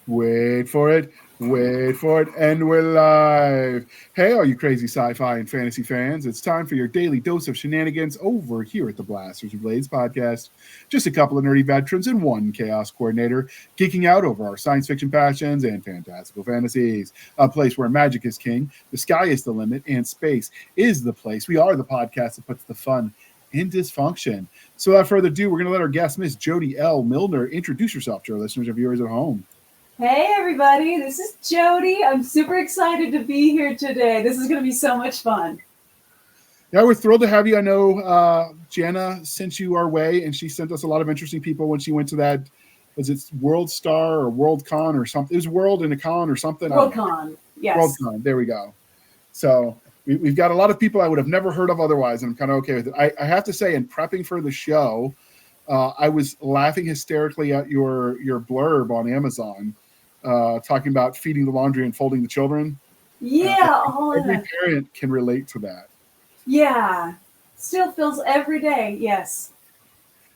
Wait for it. Wait for it. And we're live. Hey, all you crazy sci fi and fantasy fans. It's time for your daily dose of shenanigans over here at the Blasters and Blades podcast. Just a couple of nerdy veterans and one chaos coordinator geeking out over our science fiction passions and fantastical fantasies. A place where magic is king, the sky is the limit, and space is the place. We are the podcast that puts the fun in dysfunction. So without further ado, we're going to let our guest, Miss Jodi L. Milner, introduce herself to our listeners and viewers at home. Hey everybody, this is Jodi. I'm super excited to be here today. This is going to be so much fun. Yeah, we're thrilled to have you. I know Jana sent you our way, and she sent us a lot of interesting people when she went to that, was it World Star or World Con or something? It was World and a Con or something. World Con, yes. World Con, there we go. So we've got a lot of people I would have never heard of otherwise, and I'm kind of okay with it. I have to say, in prepping for the show, I was laughing hysterically at your blurb on Amazon, talking about feeding the laundry and folding the children. Yeah. Every parent can relate to that. Yeah. Still feels every day, yes.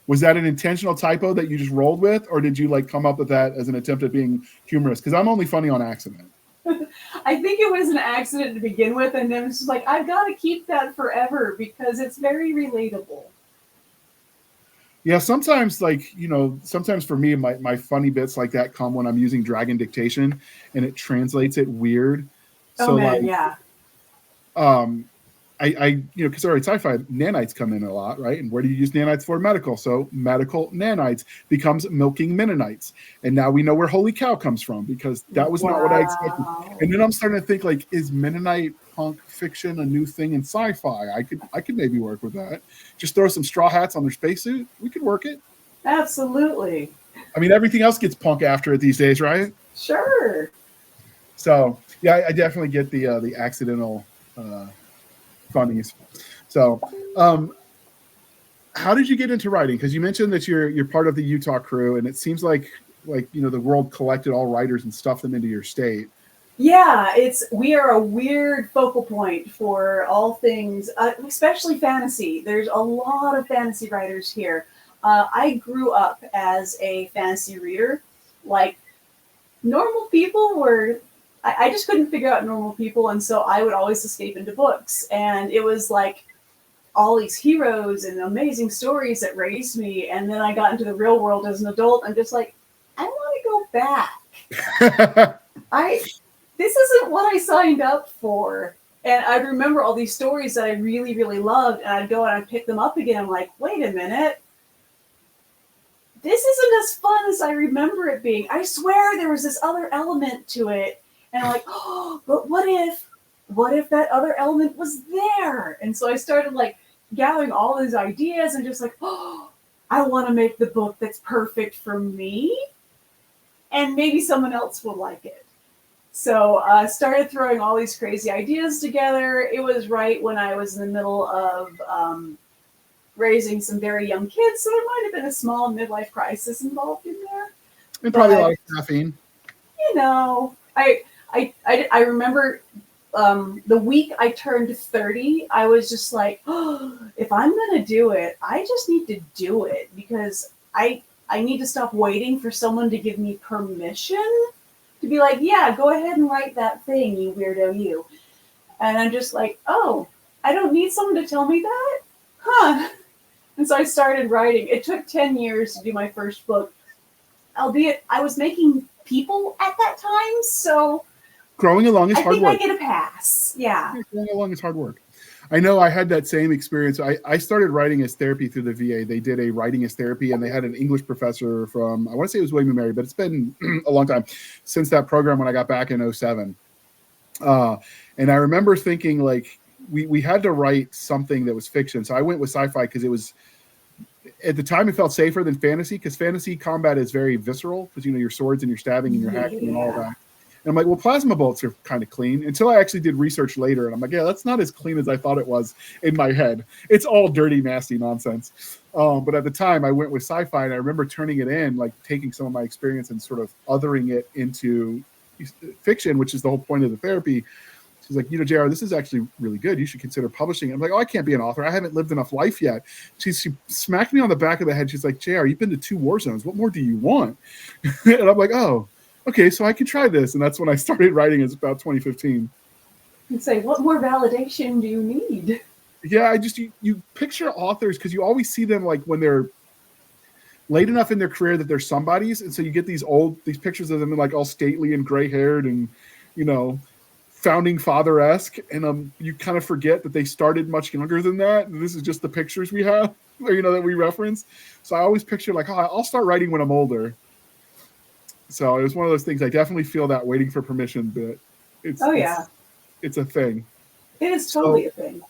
Was that an intentional typo that you just rolled with, or did you come up with that as an attempt at being humorous? Because I'm only funny on accident. I think it was an accident to begin with, and then it's just I've got to keep that forever because it's very relatable. Yeah, sometimes sometimes for me, my funny bits like that come when I'm using Dragon Dictation and it translates it weird. So man, yeah. I because already sci-fi nanites come in a lot, right? And where do you use nanites for? Medical. So medical nanites becomes milking Mennonites. And now we know where holy cow comes from because that was not what I expected. And then I'm starting to think is Mennonite punk fiction a new thing in sci-fi? I could maybe work with that. Just throw some straw hats on their spacesuit. We could work it. Absolutely. I mean, everything else gets punk after it these days, right? Sure. So yeah, I definitely get the accidental funnies. So, how did you get into writing? Because you mentioned that you're part of the Utah crew, and it seems like the world collected all writers and stuffed them into your state. Yeah, we are a weird focal point for all things, especially fantasy. There's a lot of fantasy writers here. I grew up as a fantasy reader. Normal people were. I just couldn't figure out normal people, and so I would always escape into books. And it was all these heroes and amazing stories that raised me. And then I got into the real world as an adult. I'm just I want to go back. This isn't what I signed up for. And I'd remember all these stories that I really, really loved, and I'd go and I'd pick them up again. I'm like, wait a minute. This isn't as fun as I remember it being. I swear there was this other element to it. And I'm like, oh, but what if that other element was there? And so I started gathering all these ideas and just oh, I want to make the book that's perfect for me. And maybe someone else will like it. So I started throwing all these crazy ideas together. It was right when I was in the middle of raising some very young kids. So there might have been a small midlife crisis involved in there. And probably a lot of caffeine. I remember the week I turned 30, I was just oh, if I'm going to do it, I just need to do it because I need to stop waiting for someone to give me permission to be yeah, go ahead and write that thing, you weirdo, you. And I'm just oh, I don't need someone to tell me that? Huh. And so I started writing. It took 10 years to do my first book, albeit I was making people at that time, so growing along is hard work. I get a pass. Yeah. Growing along is hard work. I know I had that same experience. I started writing as therapy through the VA. They did a writing as therapy, and they had an English professor from, I want to say it was William & Mary, but it's been a long time since that program when I got back in 2007. And I remember thinking we had to write something that was fiction. So I went with sci-fi because it was, at the time, it felt safer than fantasy because fantasy combat is very visceral because, your swords and your stabbing and your hacking and all that. And I'm like, well, plasma bullets are kind of clean until I actually did research later. And I'm like, yeah, that's not as clean as I thought it was in my head. It's all dirty, nasty nonsense. But at the time I went with sci-fi, and I remember turning it in, taking some of my experience and sort of othering it into fiction, which is the whole point of the therapy. She's like, JR, this is actually really good. You should consider publishing it. I'm like, oh, I can't be an author. I haven't lived enough life yet. She smacked me on the back of the head. She's like, JR, you've been to 2 war zones. What more do you want? And I'm like, oh. okay, so I could try this. And that's when I started writing. It's about 2015. And say, what more validation do you need? Yeah, you picture authors because you always see them like when they're late enough in their career that they're somebodies, and so you get these pictures of them like all stately and gray haired and founding father-esque, and you kind of forget that they started much younger than that. And this is just the pictures we have, that we reference. So I always picture like, oh, I'll start writing when I'm older. So it was one of those things. I definitely feel that waiting for permission, but it's a thing. It is totally a thing.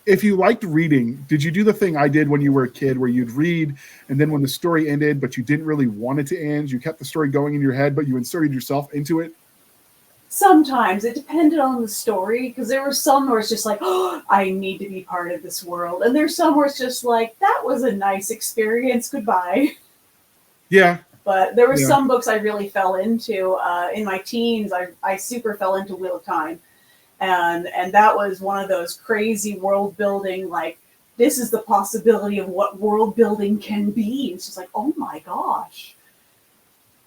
If you liked reading, did you do the thing I did when you were a kid where you'd read and then when the story ended, but you didn't really want it to end, you kept the story going in your head, but you inserted yourself into it? Sometimes it depended on the story, because there were some where it's just like, oh, I need to be part of this world. And there's some where it's just like, that was a nice experience. Goodbye. Yeah. But there were some books I really fell into. In my teens, I super fell into Wheel of Time. And that was one of those crazy world building, like, this is the possibility of what world building can be. It's just like, oh my gosh,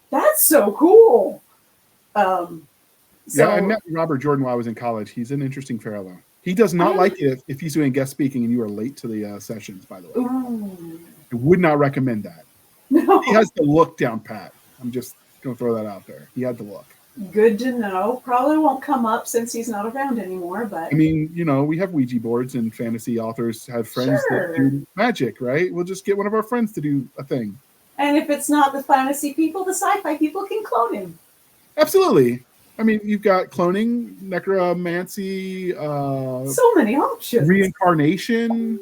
that's so cool. I met Robert Jordan while I was in college. He's an interesting fellow. He does not like it if he's doing guest speaking and you are late to the sessions, by the way. Ooh. I would not recommend that. No. He has the look down pat. I'm just going to throw that out there. He had the look. Good to know. Probably won't come up since he's not around anymore. But I mean, we have Ouija boards and fantasy authors have friends that do magic, right? We'll just get one of our friends to do a thing. And if it's not the fantasy people, the sci-fi people can clone him. Absolutely. I mean, you've got cloning, necromancy, so many options. Reincarnation.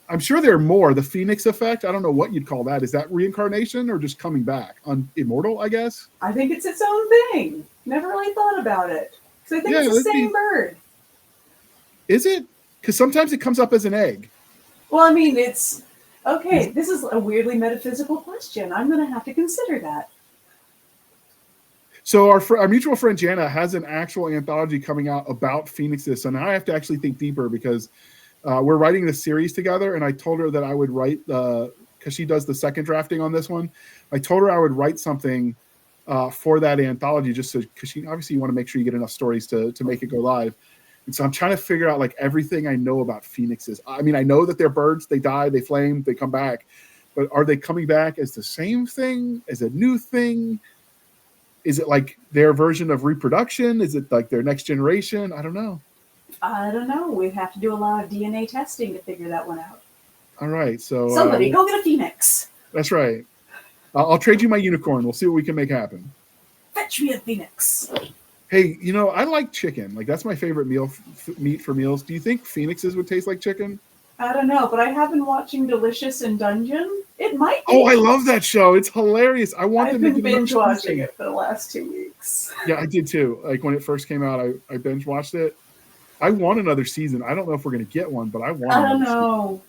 I'm sure there are more. The Phoenix effect. I don't know what you'd call that. Is that reincarnation or just coming back? Immortal, I guess. I think it's its own thing. Never really thought about it. So I think it's the same bird. Is it? Because sometimes it comes up as an egg. Well, I mean, it's okay. This is a weirdly metaphysical question. I'm going to have to consider that. So our mutual friend Jana has an actual anthology coming out about phoenixes. So now I have to actually think deeper because we're writing this series together, and I told her that I would write because she does the second drafting on this one. I told her I would write something for that anthology just because she obviously you want to make sure you get enough stories to make it go live. And so I'm trying to figure out like everything I know about phoenixes. I mean, I know that they're birds, they die, they flame, they come back, but are they coming back as the same thing, as a new thing? Is it like their version of reproduction? Is it like their next generation? I don't know. I don't know. We'd have to do a lot of DNA testing to figure that one out. All right. So somebody go get a phoenix. That's right. I'll trade you my unicorn. We'll see what we can make happen. Fetch me a phoenix. Hey, I like chicken. Like that's my favorite meat for meals. Do you think phoenixes would taste like chicken? I don't know, but I have been watching Delicious in Dungeon. It might be. Oh, I love that show. It's hilarious. I've been binge watching it for the last 2 weeks. Yeah, I did too. Like when it first came out, I binge watched it. I want another season. I don't know if we're going to get one, but I want. I don't know.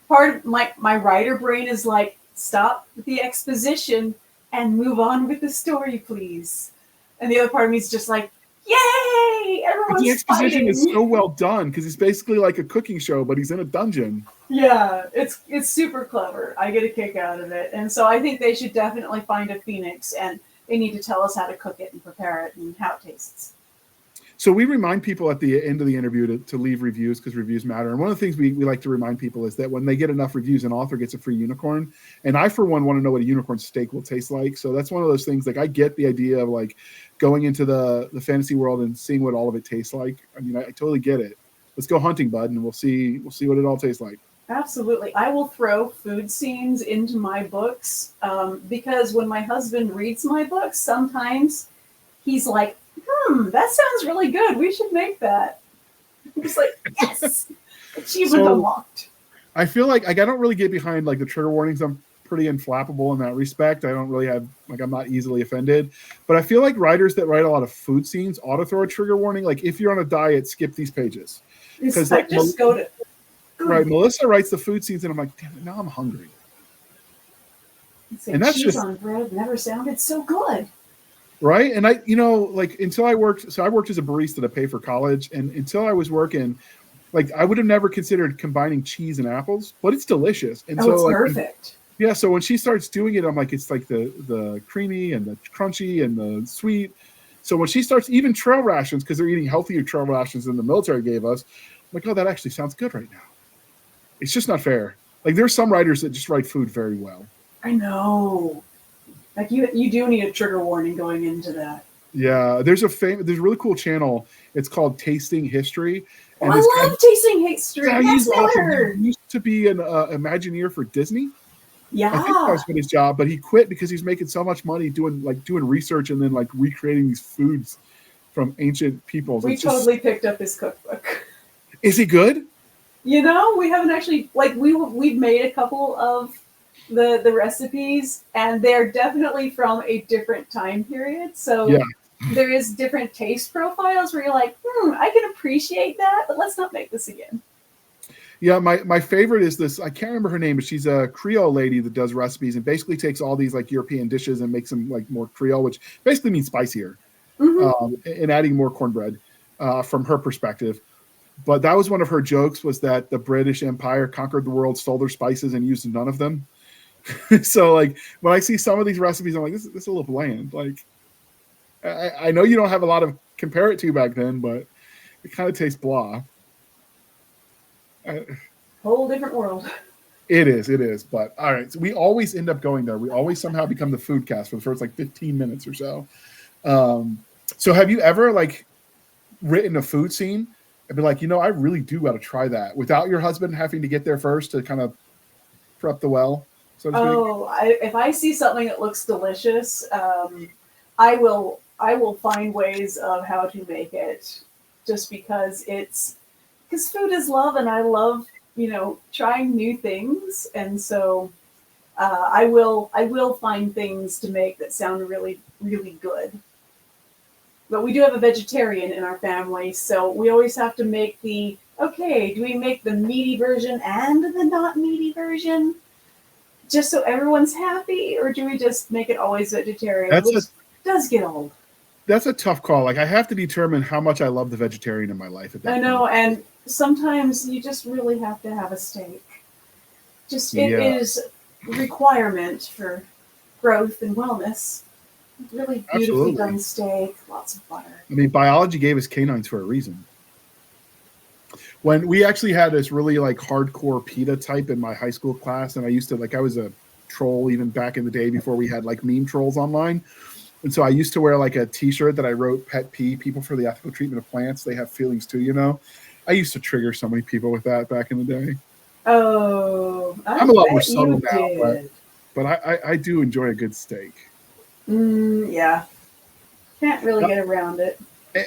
Part of my writer brain is like, stop with the exposition and move on with the story, please. And the other part of me is just like, yay! Everyone's the exposition fighting. Is so well done because it's basically like a cooking show, but he's in a dungeon. Yeah, it's super clever. I get a kick out of it. And so I think they should definitely find a phoenix, and they need to tell us how to cook it and prepare it and how it tastes. So we remind people at the end of the interview to leave reviews because reviews matter. And one of the things we like to remind people is that when they get enough reviews, an author gets a free unicorn. And I, for one, want to know what a unicorn steak will taste like. So that's one of those things. Like I get the idea of like going into the fantasy world and seeing what all of it tastes like. I mean, I totally get it. Let's go hunting, bud, and we'll see what it all tastes like. Absolutely. I will throw food scenes into my books because when my husband reads my books, sometimes he's like, that sounds really good. We should make that. I'm just like, yes, achievement unlocked. I feel like I don't really get behind like the trigger warnings. I'm pretty inflappable in that respect. I don't really have I'm not easily offended. But I feel like writers that write a lot of food scenes ought to throw a trigger warning. Like if you're on a diet, skip these pages. Because like, just go to. Right, Melissa writes the food scenes, and I'm like, damn it, now I'm hungry. And that's cheese just on bread never sounded so good. Right. And I until I worked as a barista to pay for college. And until I was working, like I would have never considered combining cheese and apples, but it's delicious. And it's perfect. Yeah, so when she starts doing it, I'm like, it's like the creamy and the crunchy and the sweet. So when she starts even trail rations, because they're eating healthier trail rations than the military gave us, I'm like, oh, that actually sounds good right now. It's just not fair. Like there's some writers that just write food very well. I know. Like you do need a trigger warning going into that. Yeah, there's a really cool channel. It's called Tasting History, Oh, and this I guy, love tasting history. Max he's awesome. Miller. He used to be an Imagineer for Disney. I think that Yeah. was his job, but he quit because he's making so much money doing research and then like recreating these foods from ancient peoples. We totally picked up his cookbook. Is he good? You know, we haven't actually we've made a couple of the recipes, and they're definitely from a different time period. So Yeah. there is different taste profiles where you're like, I can appreciate that, but let's not make this again. Yeah, my favorite is this. I can't remember her name, but she's a Creole lady that does recipes and basically takes all these like European dishes and makes them like more Creole, which basically means spicier, and adding more cornbread from her perspective. But that was one of her jokes, was that the British Empire conquered the world, stole their spices, and used none of them. So like when I see some of these recipes, I'm like, this is a little bland. Like I know you don't have a lot of compare it to back then, but it kind of tastes blah. Whole different world. It is. But all right, so we always end up going there. We always somehow become the food cast for the first like 15 minutes or so. So have you ever like written a food scene and be like, I really do got to try that without your husband having to get there first to kind of prep the well? So to speak? If I see something that looks delicious, I will find ways of how to make it, just because food is love, and I love trying new things, and so I will find things to make that sound really, really good. But we do have a vegetarian in our family, so we always have to make do we make the meaty version and the not meaty version, just so everyone's happy, or do we just make it always vegetarian? Which does get old. That's a tough call. Like I have to determine how much I love the vegetarian in my life. I know, and sometimes you just really have to have a steak. It is a requirement for growth and wellness. Really beautifully done steak, lots of butter. I mean, biology gave us canines for a reason. When we actually had this really like hardcore PETA type in my high school class, and I used to I was a troll even back in the day before we had like meme trolls online. And so I used to wear like a t-shirt that I wrote pet peeve, people for the ethical treatment of plants. They have feelings too, I used to trigger so many people with that back in the day. Oh, I'm a lot more subtle now, but I do enjoy a good steak. Yeah. Can't really get around it.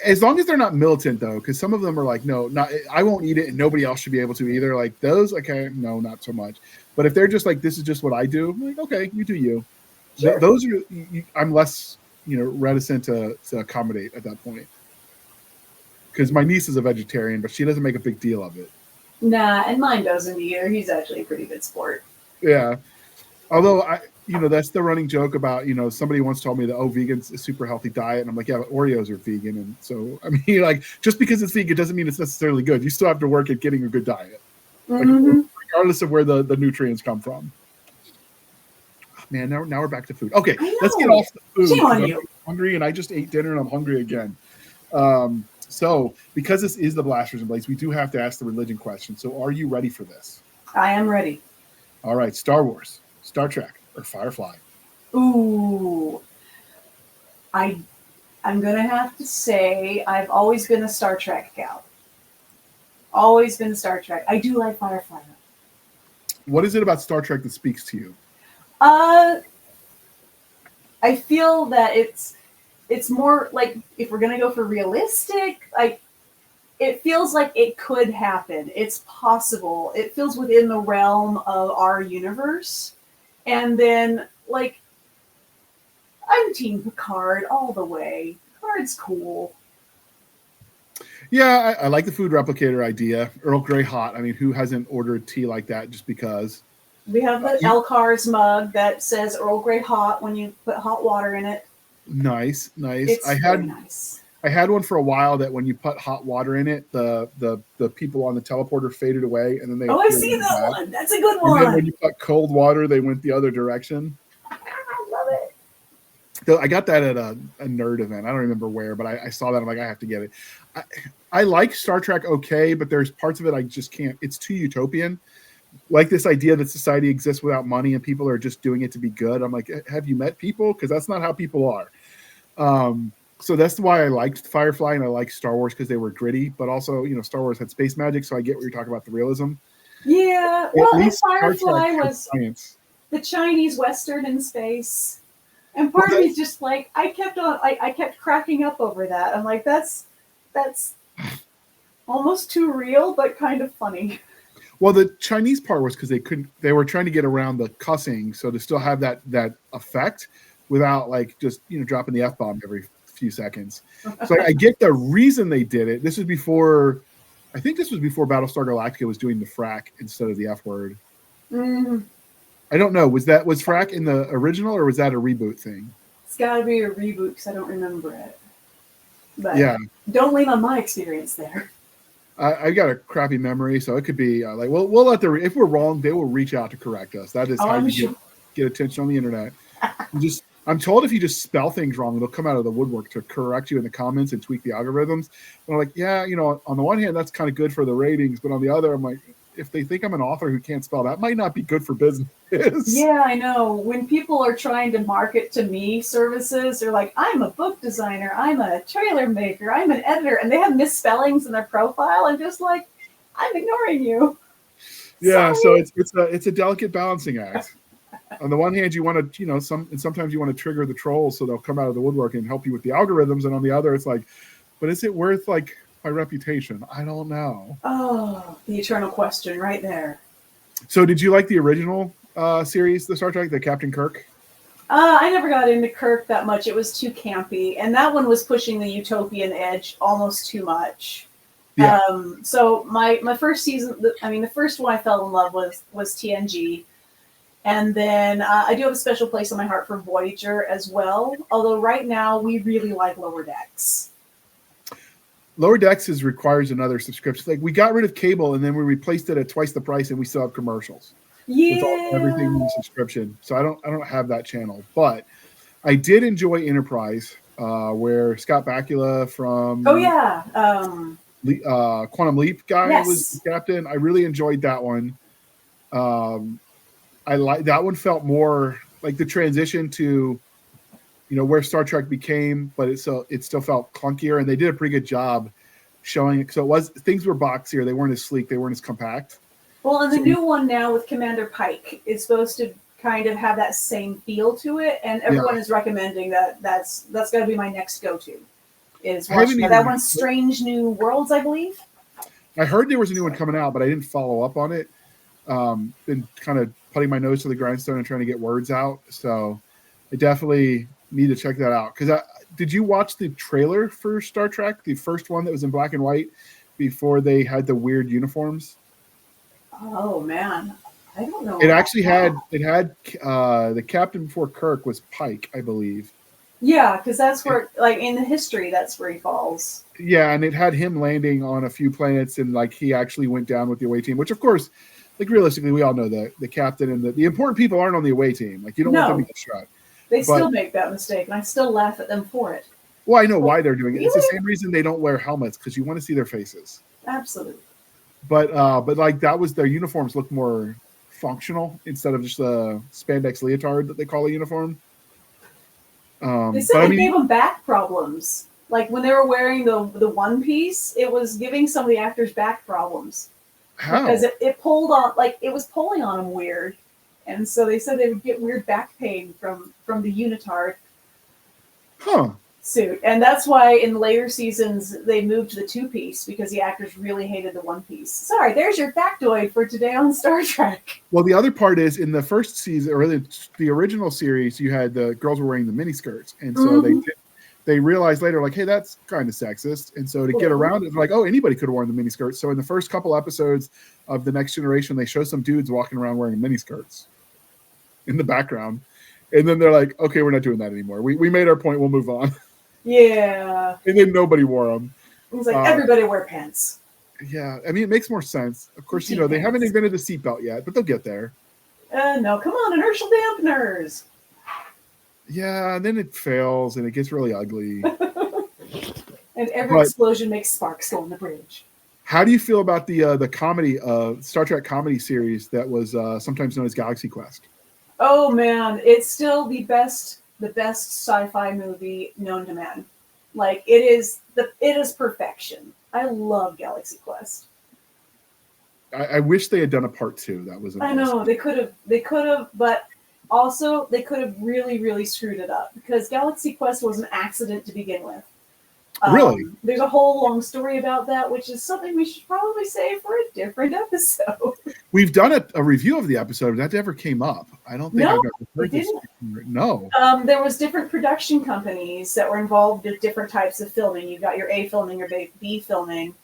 As long as they're not militant though, because some of them are like, no, I won't eat it and nobody else should be able to either. Like those, okay, no, not so much. But if they're just like, this is just what I do, I'm like, okay, you do you. Sure. Those are, I'm less, reticent to accommodate at that point. Because my niece is a vegetarian, but she doesn't make a big deal of it. Nah, and mine doesn't either. He's actually a pretty good sport. Yeah. Although, that's the running joke about, somebody once told me that, vegan's a super healthy diet. And I'm like, yeah, but Oreos are vegan. And so, I mean, like, just because it's vegan doesn't mean it's necessarily good. You still have to work at getting a good diet. Regardless of where the nutrients come from. Man, now we're back to food. Okay, let's get off the food. Shame on you. I'm hungry, and I just ate dinner, and I'm hungry again. So, because this is the Blasters and Blades, we do have to ask the religion question. So, are you ready for this? I am ready. All right, Star Wars, Star Trek, or Firefly? Ooh. I'm going to have to say I've always been a Star Trek gal. Always been Star Trek. I do like Firefly. What is it about Star Trek that speaks to you? I feel that it's more like, if we're gonna go for realistic, like it feels like it could happen. It's possible. It feels within the realm of our universe. And then like I'm Team Picard all the way. Picard's cool. Yeah, I like the food replicator idea. Earl Grey hot. I mean, who hasn't ordered tea like that just because? We have the Elcar's mug that says Earl Grey hot when you put hot water in it. Nice. It's very nice. I had one for a while that when you put hot water in it, the people on the teleporter faded away, and then they. Oh, I've seen that one. That's a good one. And then when you put cold water, they went the other direction. I love it. So I got that at a nerd event. I don't remember where, but I saw that. I'm like, I have to get it. I like Star Trek okay, but there's parts of it I just can't. It's too utopian. Like this idea that society exists without money and people are just doing it to be good. I'm like, have you met people? Because that's not how people are. So that's why I liked Firefly and I liked Star Wars, because they were gritty, but also, Star Wars had space magic, so I get what you're talking about, the realism. Yeah, well, and Firefly was science. The Chinese Western in space. And part of me is just like, I kept cracking up over that. I'm like, that's almost too real, but kind of funny. Well, the Chinese part was because they were trying to get around the cussing, so to still have that effect without like just dropping the F-bomb every few seconds. So I get the reason they did it. This was before Battlestar Galactica was doing the frack instead of the F word. Mm. I don't know. Was frack in the original, or was that a reboot thing? It's got to be a reboot because I don't remember it. But yeah, don't lean on my experience there. I got a crappy memory, so it could be like, we'll let if we're wrong, they will reach out to correct us. That is how you get attention on the internet. I'm told if you just spell things wrong, they'll come out of the woodwork to correct you in the comments and tweak the algorithms. And I'm like, yeah, on the one hand, that's kind of good for the ratings, but on the other, I'm like, if they think I'm an author who can't spell, that might not be good for business. Yeah, I know. When people are trying to market to me services, they're like, I'm a book designer, I'm a trailer maker, I'm an editor, and they have misspellings in their profile. I'm just like, I'm ignoring you. Yeah, Sorry. so it's a delicate balancing act. On the one hand, you want to, sometimes you want to trigger the trolls so they'll come out of the woodwork and help you with the algorithms. And on the other, it's like, but is it worth like my reputation? I don't know. Oh, the eternal question right there. So did you like the original series, the Star Trek, the Captain Kirk? I never got into Kirk that much. It was too campy. And that one was pushing the utopian edge almost too much. Yeah. So my first season, the first one I fell in love with was TNG. And then I do have a special place in my heart for Voyager as well. Although right now we really like Lower Decks. Lower Decks requires another subscription. Like we got rid of cable and then we replaced it at twice the price, and we still have commercials. Yeah, everything in the subscription. So I don't have that channel, but I did enjoy Enterprise, where Scott Bakula from Quantum Leap guy was the captain. I really enjoyed that one. I like that one. Felt more like the transition to, where Star Trek became, but it still felt clunkier, and they did a pretty good job showing it. So things were boxier. They weren't as sleek. They weren't as compact. Well, and the new one now with Commander Pike is supposed to kind of have that same feel to it, and everyone is recommending that's got to be my next go-to. Is watching that one, Strange New Worlds, I believe. I heard there was a new one coming out, but I didn't follow up on it. Been kind of putting my nose to the grindstone and trying to get words out. So I definitely need to check that out. Because did you watch the trailer for Star Trek, the first one that was in black and white before they had the weird uniforms? Oh man, I don't know. It actually had the captain before Kirk was Pike, I believe. Yeah, because that's where, like in the history, that's where he falls. Yeah, and it had him landing on a few planets, and like he actually went down with the away team, which of course, like realistically, we all know that the captain and the important people aren't on the away team. Like you don't want them to get shot. They still make that mistake, and I still laugh at them for it. Well, I know why they're doing it. It's the same reason they don't wear helmets, because you want to see their faces. Absolutely. But like that was their uniforms looked more functional instead of just a spandex leotard that they call a uniform. They said it gave them back problems. Like when they were wearing the one piece, it was giving some of the actors back problems. How? Because it pulled on, like it was pulling on them weird. And so they said they would get weird back pain from the unitard suit. And that's why in later seasons they moved to the two-piece, because the actors really hated the one piece. Sorry, there's your factoid for today on Star Trek. Well, the other part is in the first season, or the original series, you had the girls were wearing the miniskirts. And so they realized later, like, hey, that's kind of sexist. And so to get around it, they're like, oh, anybody could have worn the miniskirts. So in the first couple episodes of The Next Generation, they show some dudes walking around wearing miniskirts in the background. And then they're like, okay, we're not doing that anymore. We made our point. We'll move on. Yeah. And then nobody wore them. It was like, everybody wear pants. Yeah, I mean, it makes more sense. Of course, Jeans. they haven't invented the seatbelt yet, but they'll get there. No, come on, inertial dampeners. Yeah, and then it fails and it gets really ugly. And every explosion makes sparks go on the bridge. How do you feel about the comedy Star Trek comedy series that was sometimes known as Galaxy Quest? Oh man, it's still the best sci-fi movie known to man. Like it is perfection. I love Galaxy Quest. I wish they had done a part 2. That was I know they could have, but also they could have really, really screwed it up because Galaxy Quest was an accident to begin with. Really? There's a whole long story about that, which is something we should probably save for a different episode. We've done a review of the episode. That never came up. I don't think No, I've ever heard this. No. There was different production companies that were involved with different types of filming. You got your A filming, your B filming.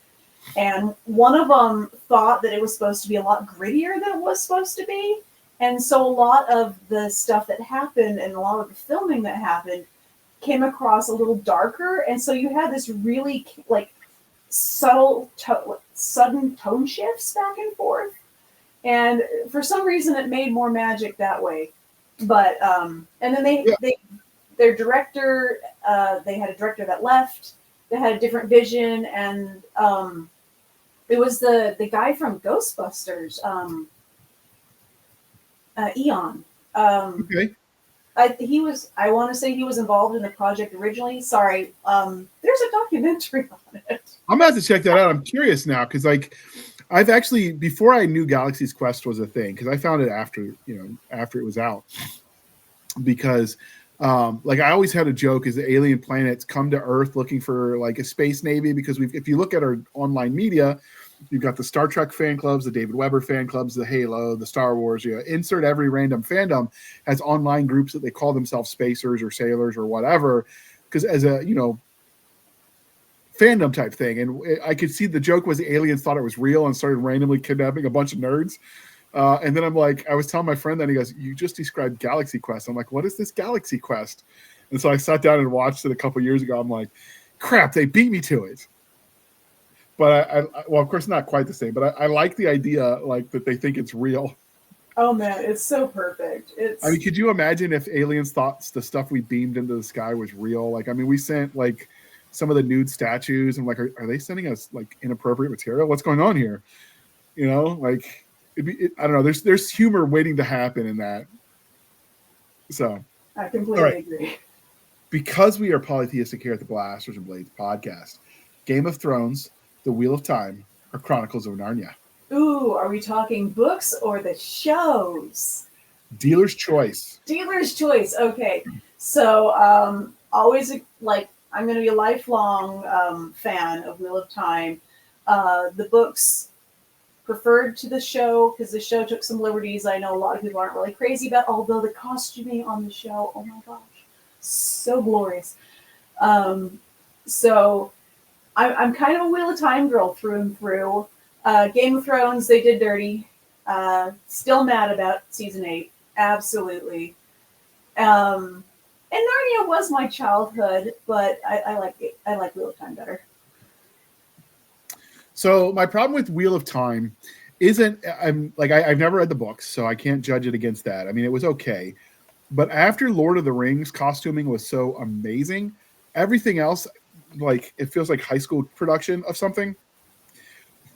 And one of them thought that it was supposed to be a lot grittier than it was supposed to be. And so a lot of the stuff that happened and a lot of the filming that happened came across a little darker. And so you had this really like sudden tone shifts back and forth. And for some reason it made more magic that way. But, and then their director, they had a director that left. They had a different vision, and it was the guy from Ghostbusters, Eon. Okay. I want to say he was involved in the project originally. Sorry, there's a documentary on it. I'm gonna have to check that out. I'm curious now because I've actually before I knew Galaxy's Quest was a thing because I found it after it was out because. I always had a joke is the alien planets come to Earth looking for like a space navy because if you look at our online media, you've got the Star Trek fan clubs, the David Weber fan clubs, the Halo, the Star Wars. Insert every random fandom has online groups that they call themselves spacers or sailors or whatever, because as a fandom type thing. And I could see the joke was the aliens thought it was real and started randomly kidnapping a bunch of nerds. And then I'm like, I was telling my friend that he goes, "You just described Galaxy Quest." I'm like, "What is this Galaxy Quest?" And so I sat down and watched it a couple years ago. I'm like, "Crap, they beat me to it." But well, of course, not quite the same. But I like the idea, like that they think it's real. Oh man, it's so perfect. I mean, could you imagine if aliens thought the stuff we beamed into the sky was real? Like, I mean, we sent like some of the nude statues. I'm like, are they sending us like inappropriate material? What's going on here? Like. I don't know. There's humor waiting to happen in that. So I completely agree. Because we are polytheistic here at the Blasters and Blades podcast, Game of Thrones, The Wheel of Time, or Chronicles of Narnia. Ooh, are we talking books or the shows? Dealer's choice. Dealer's choice. Okay. So always like I'm going to be a lifelong fan of Wheel of Time. The books preferred to the show because the show took some liberties I know a lot of people aren't really crazy about, although the costuming on the show, oh my gosh, so glorious. So I'm kind of a Wheel of Time girl through and through. Game of Thrones, they did dirty. Still mad about season 8, absolutely. And Narnia was my childhood, but I like it. I like Wheel of Time better. So my problem with Wheel of Time isn't I've never read the books, so I can't judge it against that. I mean, it was okay. But after Lord of the Rings, costuming was so amazing. Everything else, like it feels like high school production of something.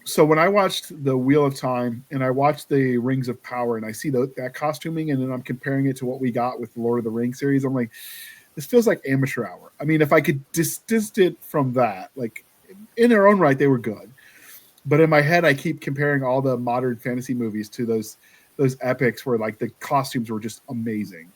So when I watched the Wheel of Time and I watched the Rings of Power and I see that costuming and then I'm comparing it to what we got with the Lord of the Rings series, I'm like, this feels like amateur hour. I mean, if I could distance it from that, like in their own right, they were good. But in my head, I keep comparing all the modern fantasy movies to those epics where like the costumes were just amazing.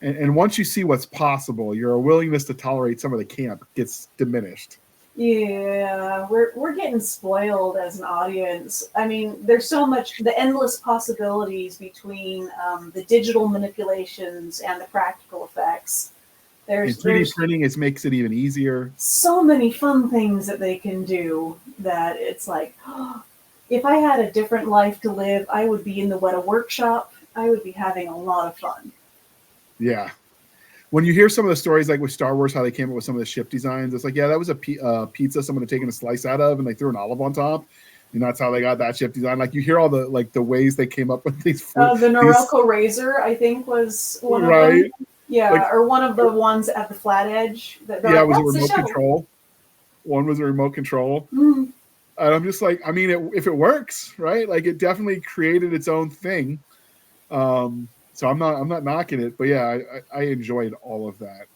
And once you see what's possible, your willingness to tolerate some of the camp gets diminished. Yeah, we're getting spoiled as an audience. I mean, there's so much, the endless possibilities between the digital manipulations and the practical effects. And 3D printing makes it even easier. So many fun things that they can do that it's like, oh, if I had a different life to live, I would be in the Weta workshop. I would be having a lot of fun. Yeah. when you hear some of the stories, like with Star Wars, how they came up with some of the ship designs, it's like, yeah, that was a pizza someone had taken a slice out of, and they threw an olive on top, and that's how they got that ship design. Like you hear all the the ways they came up with these. The Norelco Razor, I think, was one of them. Yeah, like, or one of the ones at the flat edge. It was a remote control. One was a remote control. Mm-hmm. And I'm just like, I mean, if it works, right? Like it definitely created its own thing. So I'm not knocking it, but yeah, I enjoyed all of that.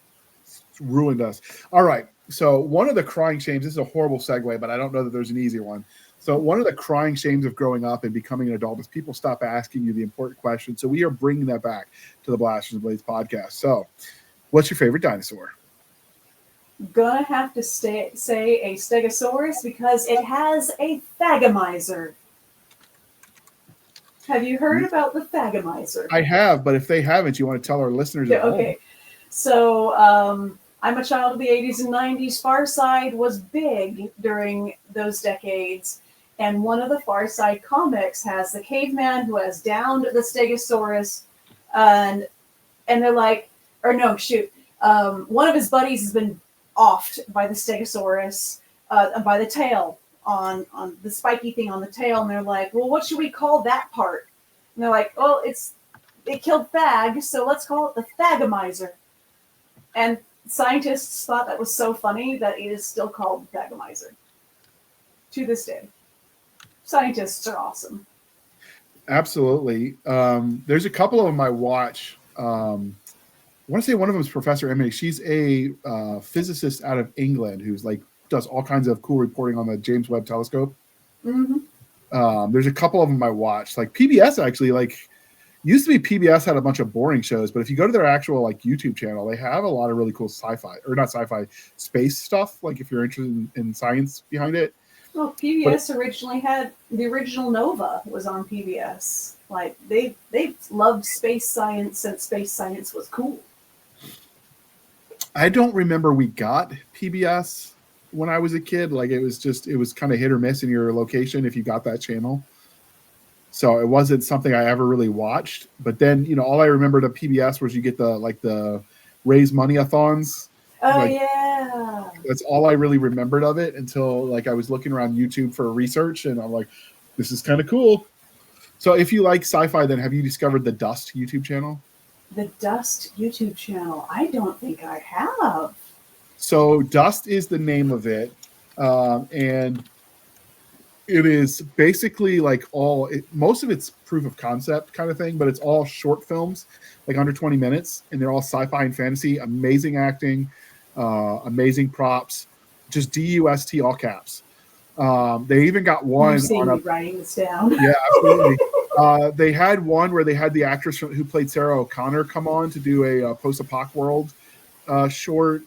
It's ruined us. All right. So one of the crying shames, this is a horrible segue, but I don't know that there's an easier one. So one of the crying shames of growing up and becoming an adult is people stop asking you the important questions. So we are bringing that back to the Blasters and Blades podcast. So what's your favorite dinosaur? Gonna have to say a Stegosaurus because it has a Thagomizer. Have you heard about the Thagomizer? I have, but if they haven't, you want to tell our listeners at home. Okay. So I'm a child of the 80s and 90s. Far Side was big during those decades. And one of the Far Side comics has the caveman who has downed the Stegosaurus. And they're like, or no, shoot. One of his buddies has been offed by the Stegosaurus, by the tail, on the spiky thing on the tail. And they're like, well, what should we call that part? And they're like, well, it killed Thag, so let's call it the Thagomizer. And scientists thought that was so funny that it is still called the Thagomizer to this day. Scientists are awesome. Absolutely. There's a couple of them I watch. I want to say one of them is Professor Emily. She's a physicist out of England who's like does all kinds of cool reporting on the James Webb Telescope. Mm-hmm. There's a couple of them I watched. Like PBS actually, like used to be PBS had a bunch of boring shows, but if you go to their actual like YouTube channel, they have a lot of really cool space stuff. Like if you're interested in science behind it. Well, PBS originally had the original Nova was on PBS. Like they loved space science since space science was cool. I don't remember we got PBS when I was a kid. Like it was kind of hit or miss in your location if you got that channel. So it wasn't something I ever really watched. But then, all I remembered of PBS was you get the raise money-a-thons. Oh, yeah. That's all I really remembered of it until like I was looking around YouTube for research and I'm like, this is kind of cool. So if you like sci-fi, then have you discovered the Dust YouTube channel? The Dust YouTube channel? I don't think I have. So Dust is the name of it. And it is basically like most of it's proof of concept kind of thing, but it's all short films, like under 20 minutes. And they're all sci-fi and fantasy, amazing acting, amazing props, just DUST all caps. They even got one. You've seen me writing this down. Yeah, absolutely. They had one where they had the actress who played Sarah O'Connor come on to do a post-apoc world short.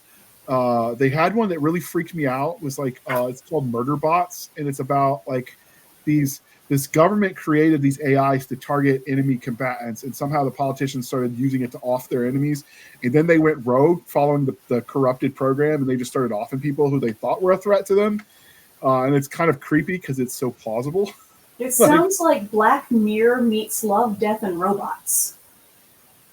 They had one that really freaked me out. It was like it's called Murder Bots, and it's about like this government created these AIs to target enemy combatants, and somehow the politicians started using it to off their enemies, and then they went rogue following the corrupted program, and they just started offing people who they thought were a threat to them. And it's kind of creepy because it's so plausible. It sounds like Black Mirror meets Love, Death, and Robots.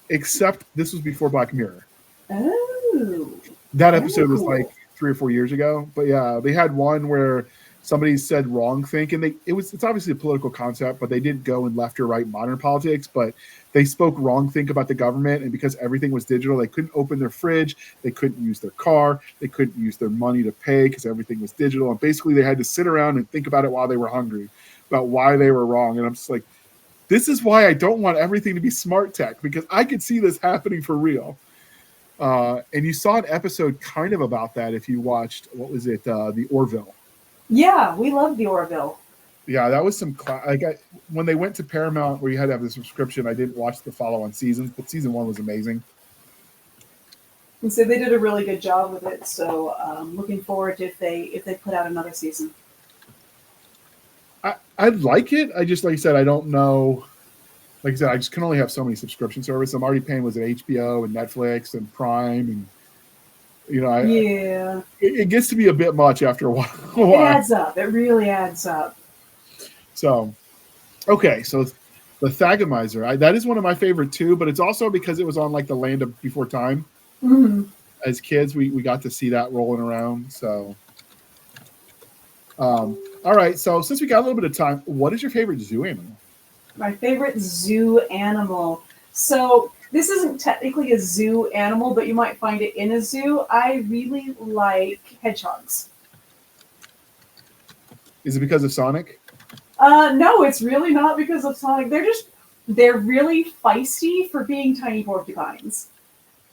Except this was before Black Mirror. Oh. That episode was like 3 or 4 years ago. But yeah, they had one where somebody said wrong think, and it's obviously a political concept, but they didn't go in left or right modern politics, but they spoke wrong think about the government, and because everything was digital, they couldn't open their fridge, they couldn't use their car, they couldn't use their money to pay because everything was digital, and basically they had to sit around and think about it while they were hungry, about why they were wrong. And I'm just like, this is why I don't want everything to be smart tech, because I could see this happening for real. And you saw an episode kind of about that if you watched, what was it, the Orville. Yeah, we love the Orville. Yeah, that was some when they went to Paramount where you had to have the subscription, I didn't watch the follow-on seasons, but season 1 was amazing. And so they did a really good job with it. So looking forward to if they put out another season. I'd like it. I just, like I said, I don't know. Like I said, I just can only have so many subscription services. I'm already paying, was it HBO and Netflix and Prime, and it gets to be a bit much after a while. It adds up. It really adds up. So, okay, so the Thagomizer, that is one of my favorite too, but it's also because it was on like the Land of Before Time. Mhm. As kids, we got to see that rolling around. So, all right. So since we got a little bit of time, what is your favorite zoo animal? My favorite zoo animal. So this isn't technically a zoo animal, but you might find it in a zoo. I really like hedgehogs. Is it because of Sonic? No, it's really not because of Sonic. They're really feisty for being tiny porcupines.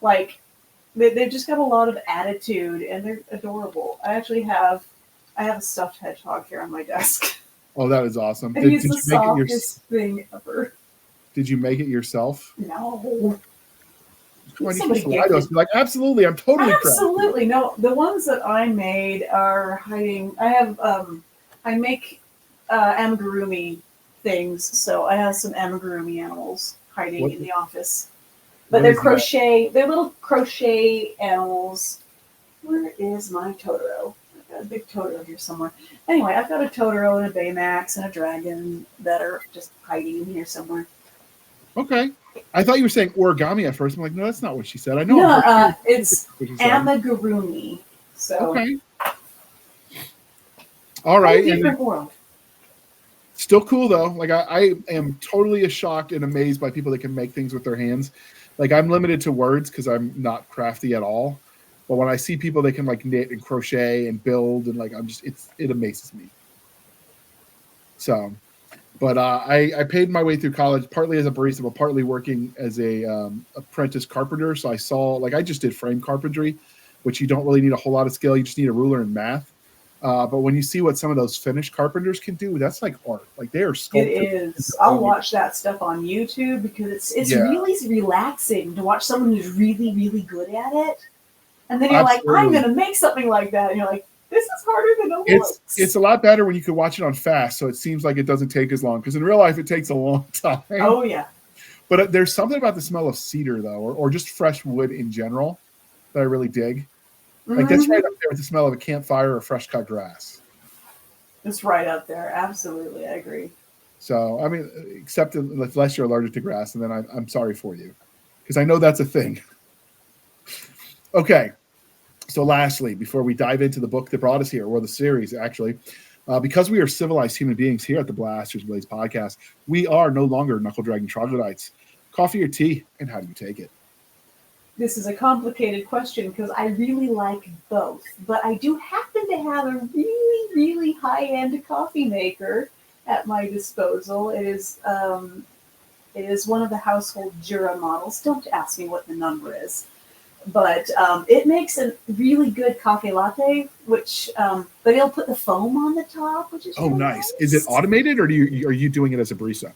Like they've just got a lot of attitude and they're adorable. I have a stuffed hedgehog here on my desk. Oh, that is awesome. And Did, he's did the you make it softest thing ever. Did you make it yourself? No. Come on, you Somebody should lie to us. gifted. Be like, absolutely, I'm totally proud. Absolutely. No, the ones that I made are hiding. I make amigurumi things, so I have some amigurumi animals hiding What- in the office. what But they're is that? crochet. They're little crochet animals. Where is my Totoro? I've got a big Totoro here somewhere. Anyway, I've got a Totoro and a Baymax and a dragon that are just hiding in here somewhere. Okay. I thought you were saying origami at first. I'm like, no, that's not what she said. I know. No, it's what she said. amigurumi. So Okay. All right. a And different world. still cool though. Like I am totally shocked and amazed by people that can make things with their hands. Like I'm limited to words because I'm not crafty at all. But when I see people that can like knit and crochet and build and like it amazes me. So, but I paid my way through college partly as a barista, but partly working as a apprentice carpenter. So I saw like I just did frame carpentry, which you don't really need a whole lot of skill. You just need a ruler and math. But when you see what some of those finished carpenters can do, that's like art. Like they are sculpting. It is. I'll watch that stuff on YouTube because it's really relaxing to watch someone who's really, really good at it. And then you're Absolutely. like, I'm going to make something like that. And you're like, this is harder than it looks. It's a lot better when you can watch it on fast, so it seems like it doesn't take as long. Because in real life, it takes a long time. Oh, yeah. But there's something about the smell of cedar, though, or just fresh wood in general, that I really dig. Like that's right up there with the smell of a campfire or fresh cut grass. It's right up there. Absolutely. I agree. So, I mean, except unless you're allergic to grass, and then I'm sorry for you. Because I know that's a thing. Okay. So lastly, before we dive into the book that brought us here, or the series actually, because we are civilized human beings here at the Blasters Blaze podcast, we are no longer knuckle dragging troglodytes. Coffee or tea, and how do you take it? This is a complicated question because I really like both, but I do happen to have a really, really high-end coffee maker at my disposal. It is one of the household Jura models. Don't ask me what the number is, but it makes a really good coffee latte. But it'll put the foam on the top, which is really nice. Is it automated, or are you doing it as a barista?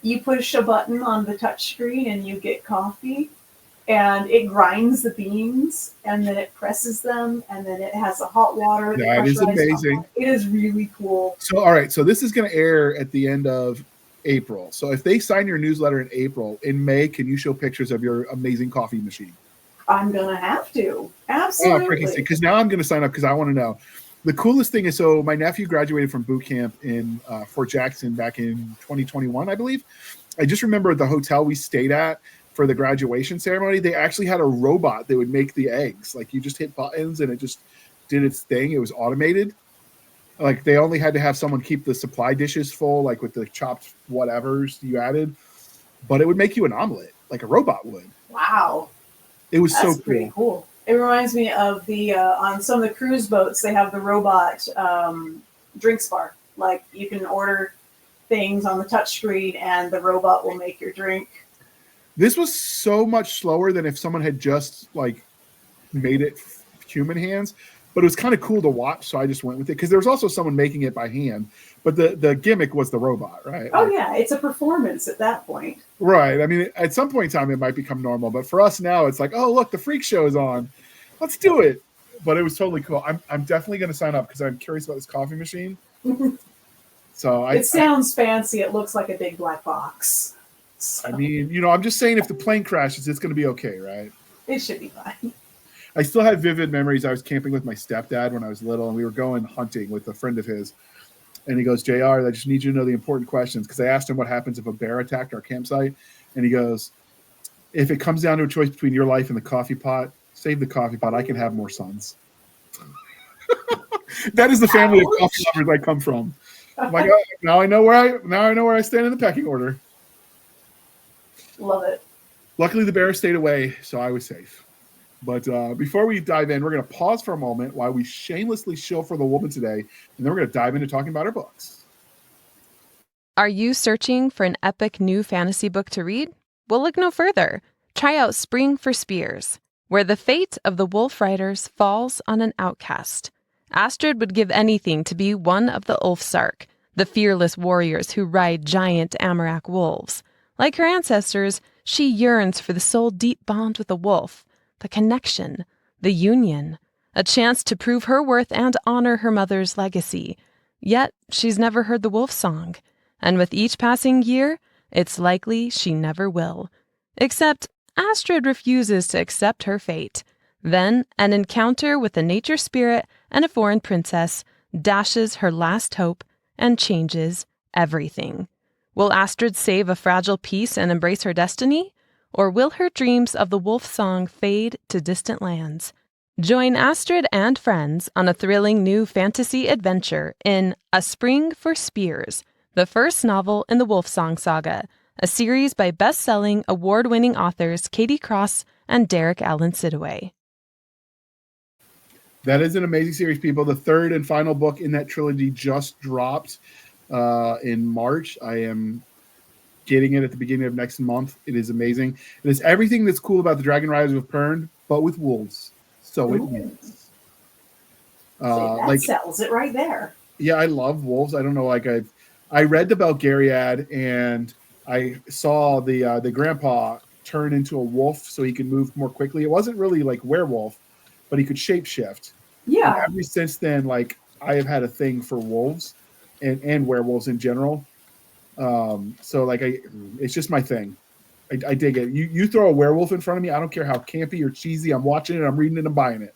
You push a button on the touch screen and you get coffee. And it grinds the beans, and then it presses them, and then it has the hot water. That is amazing. It is really cool. So, all right. So this is going to air at the end of April. So if they sign your newsletter in April, in May, can you show pictures of your amazing coffee machine? I'm going to have to. Absolutely. Because now I'm going to sign up because I want to know. The coolest thing is, so my nephew graduated from boot camp in Fort Jackson back in 2021, I believe. I just remember the hotel we stayed at for the graduation ceremony, they actually had a robot that would make the eggs. Like you just hit buttons and it just did its thing. It was automated. Like they only had to have someone keep the supply dishes full, like with the chopped whatevers you added. But it would make you an omelet, like a robot would. Wow. It was That's so pretty cool. It reminds me of the on some of the cruise boats, they have the robot drinks bar. Like you can order things on the touch screen and the robot will make your drink. This was so much slower than if someone had just like made it human hands, but it was kind of cool to watch. So I just went with it because there was also someone making it by hand, but the gimmick was the robot, right? Oh yeah, it's a performance at that point. Right. I mean, at some point in time, it might become normal, but for us now, it's like, oh look, the freak show is on. Let's do it. But it was totally cool. I'm definitely going to sign up because I'm curious about this coffee machine. So it sounds fancy. It looks like a big black box. So. I mean, I'm just saying if the plane crashes, it's going to be okay, right? It should be fine. I still have vivid memories. I was camping with my stepdad when I was little, and we were going hunting with a friend of his. And he goes, JR, I just need you to know the important questions. Because I asked him what happens if a bear attacked our campsite. And he goes, if it comes down to a choice between your life and the coffee pot, save the coffee pot. I can have more sons. That is the family of coffee lovers I come from. I'm like, oh, now I know where I stand in the pecking order. Love it. Luckily, the bear stayed away, so I was safe. But before we dive in, we're going to pause for a moment while we shamelessly shill for the woman today, and then we're going to dive into talking about our books. Are you searching for an epic new fantasy book to read? Well, look no further. Try out Spring for Spears, where the fate of the wolf riders falls on an outcast. Astrid would give anything to be one of the Ulfsark, the fearless warriors who ride giant Amarak wolves. Like her ancestors, she yearns for the soul-deep bond with the wolf, the connection, the union, a chance to prove her worth and honor her mother's legacy. Yet, she's never heard the wolf song, and with each passing year, it's likely she never will. Except, Astrid refuses to accept her fate. Then, an encounter with a nature spirit and a foreign princess dashes her last hope and changes everything. Will Astrid save a fragile peace and embrace her destiny? Or will her dreams of the wolf song fade to distant lands? Join Astrid and friends on a thrilling new fantasy adventure in A Spring for Spears, the first novel in the Wolf Song saga, a series by best-selling, award-winning authors Katie Cross and Derek Allen Sidaway. That is an amazing series, people. The third and final book in that trilogy just dropped in March. I am getting it at the beginning of next month. It is amazing. It is everything that's cool about the Dragon Riders of Pern, but with wolves. So it wins. That sells it right there. Yeah, I love wolves. I don't know, I read the Belgariad and I saw the grandpa turn into a wolf so he could move more quickly. It wasn't really like werewolf, but he could shapeshift. Yeah. And ever since then, like, I have had a thing for wolves and werewolves in general. So like it's just my thing. I dig it. You throw a werewolf in front of me, I don't care how campy or cheesy. I'm watching it, I'm reading it, I'm buying it.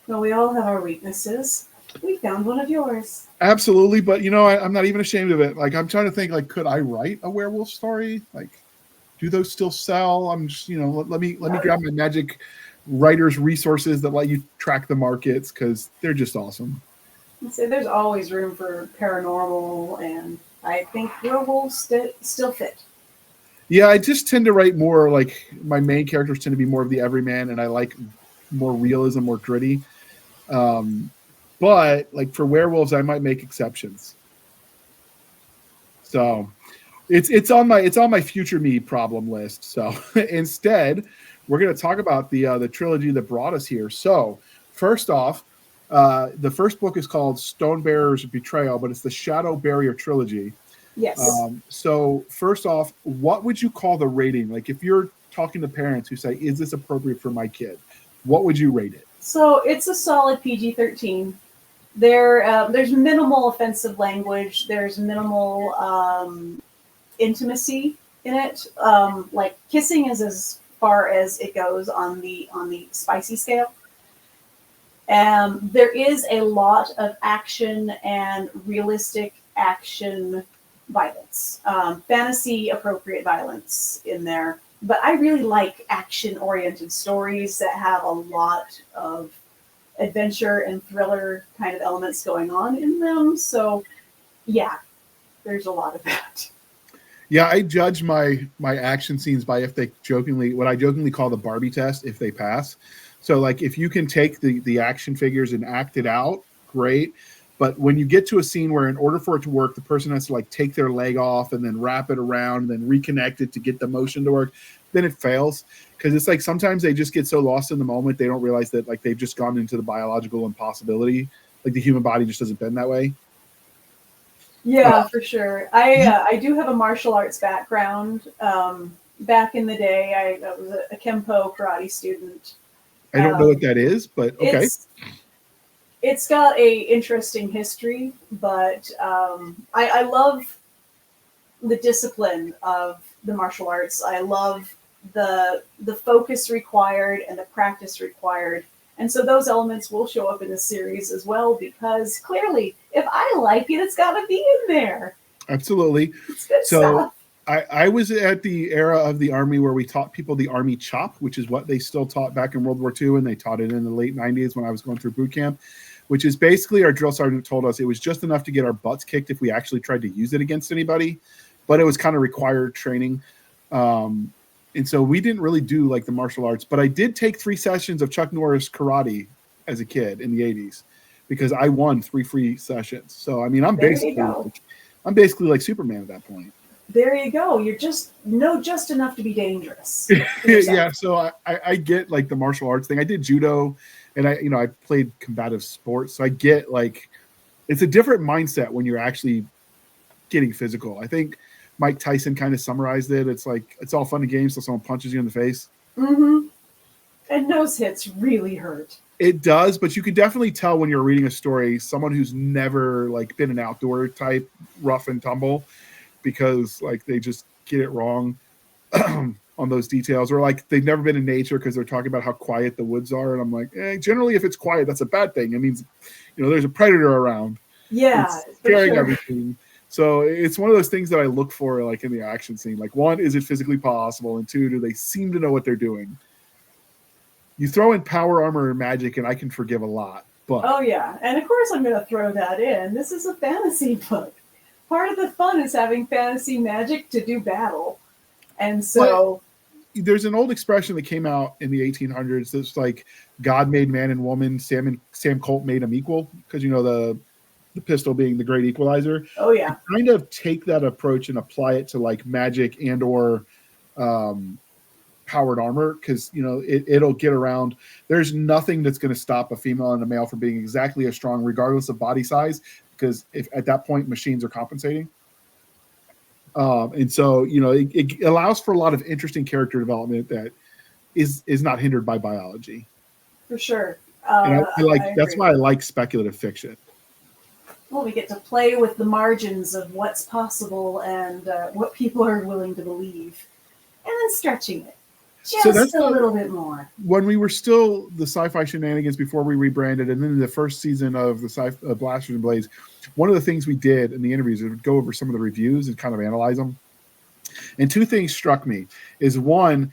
Well, we all have our weaknesses. We found one of yours. Absolutely, but I'm not even ashamed of it. Like, I'm trying to think, like, could I write a werewolf story? Like, do those still sell? I'm just, let me grab my magic writers resources that let you track the markets, because they're just awesome. So there's always room for paranormal, and I think werewolves still fit. Yeah, I just tend to write more, like, my main characters tend to be more of the everyman, and I like more realism, more gritty. But like for werewolves, I might make exceptions. So it's on my future me problem list. So instead, we're going to talk about the trilogy that brought us here. So first off, the first book is called Stonebearer's Betrayal, but it's the Shadow Barrier trilogy. Yes. So first off, what would you call the rating? Like, if you're talking to parents who say, "Is this appropriate for my kid?" What would you rate it? So it's a solid PG-13. There's minimal offensive language. There's minimal intimacy in it. Like, kissing is as far as it goes on the spicy scale. There is a lot of action and realistic action violence, fantasy appropriate violence in there. But I really like action-oriented stories that have a lot of adventure and thriller kind of elements going on in them. So, yeah, there's a lot of that. Yeah, I judge my action scenes by what I jokingly call the Barbie test, if they pass. So, like, if you can take the action figures and act it out, great. But when you get to a scene where, in order for it to work, the person has to, like, take their leg off and then wrap it around and then reconnect it to get the motion to work, then it fails. Because it's like sometimes they just get so lost in the moment, they don't realize that, like, they've just gone into the biological impossibility. Like, the human body just doesn't bend that way. Yeah, for sure. I do have a martial arts background. Back in the day, I was a Kempo karate student. I don't know what that is, but okay. It's got a interesting history, but I love the discipline of the martial arts. I love the focus required and the practice required. And so those elements will show up in the series as well, because clearly, if I like it, it's got to be in there. Absolutely. It's good stuff. I was at the era of the Army where we taught people the Army chop, which is what they still taught back in World War II, and they taught it in the late 90s when I was going through boot camp, which is basically our drill sergeant told us it was just enough to get our butts kicked if we actually tried to use it against anybody, but it was kind of required training. And so we didn't really do like the martial arts, but I did take 3 sessions of Chuck Norris karate as a kid in the 80s because I won 3 free sessions. So, I mean, I'm basically like Superman at that point. There you go. You're just enough to be dangerous. Yeah. So I get like the martial arts thing. I did judo and I played combative sports. So I get like, it's a different mindset when you're actually getting physical. I think Mike Tyson kind of summarized it. It's like, it's all fun and games till someone punches you in the face. Mm-hmm. And nose hits really hurt. It does, but you can definitely tell when you're reading a story, someone who's never like been an outdoor type rough and tumble, because like they just get it wrong on those details, or like they've never been in nature because they're talking about how quiet the woods are. And I'm like, generally if it's quiet, that's a bad thing. It means, there's a predator around. Yeah. It's scaring everything. So it's one of those things that I look for like in the action scene. Like 1, is it physically possible? And 2, do they seem to know what they're doing? You throw in power armor and magic and I can forgive a lot. But oh yeah. And of course I'm going to throw that in. This is a fantasy book. Part of the fun is having fantasy magic to do battle. And so there's an old expression that came out in the 1800s that's like God made man and woman, Sam Colt made them equal, because the pistol being the great equalizer. Oh yeah. I kind of take that approach and apply it to like magic and or powered armor, because it'll get around. There's nothing that's going to stop a female and a male from being exactly as strong regardless of body size, because if at that point machines are compensating. And so it allows for a lot of interesting character development that is not hindered by biology. For sure. And that's why I like speculative fiction. Well, we get to play with the margins of what's possible and what people are willing to believe, and then stretching it just a little bit more. When we were still the Sci-Fi Shenanigans before we rebranded, and then in the first season of the Blasters and Blades, one of the things we did in the interviews is go over some of the reviews and kind of analyze them. And 2 things struck me. Is 1,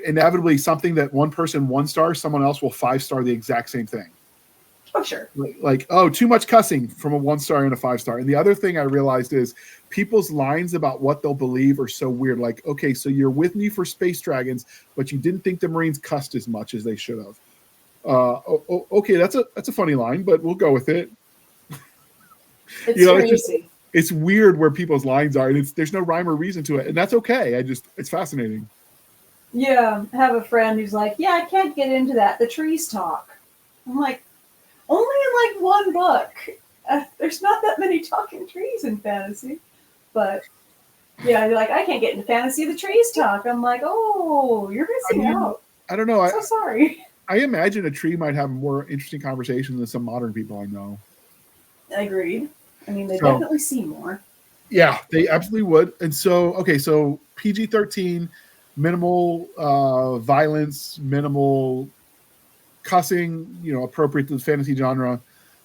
inevitably something that one person 1-star, someone else will 5-star the exact same thing. Oh, sure. Like, too much cussing from a 1-star and a 5-star. And the other thing I realized is people's lines about what they'll believe are so weird. Like, okay, so you're with me for Space Dragons, but you didn't think the Marines cussed as much as they should have. Okay, that's a funny line, but we'll go with it. It's crazy. It's weird where people's lines are, and there's no rhyme or reason to it, and that's okay. It's fascinating. Yeah, I have a friend who's like, yeah, I can't get into that. The trees talk. I'm like, only in like 1 book. There's not that many talking trees in fantasy. But yeah, they're like, I can't get into fantasy. The trees talk. I'm like, oh, you're missing out. I don't know. I'm so sorry. I imagine a tree might have more interesting conversations than some modern people I know. Agreed. I mean, they definitely see more. Yeah, they absolutely would. And so, okay, so PG-13, minimal violence, minimal cussing, appropriate to the fantasy genre.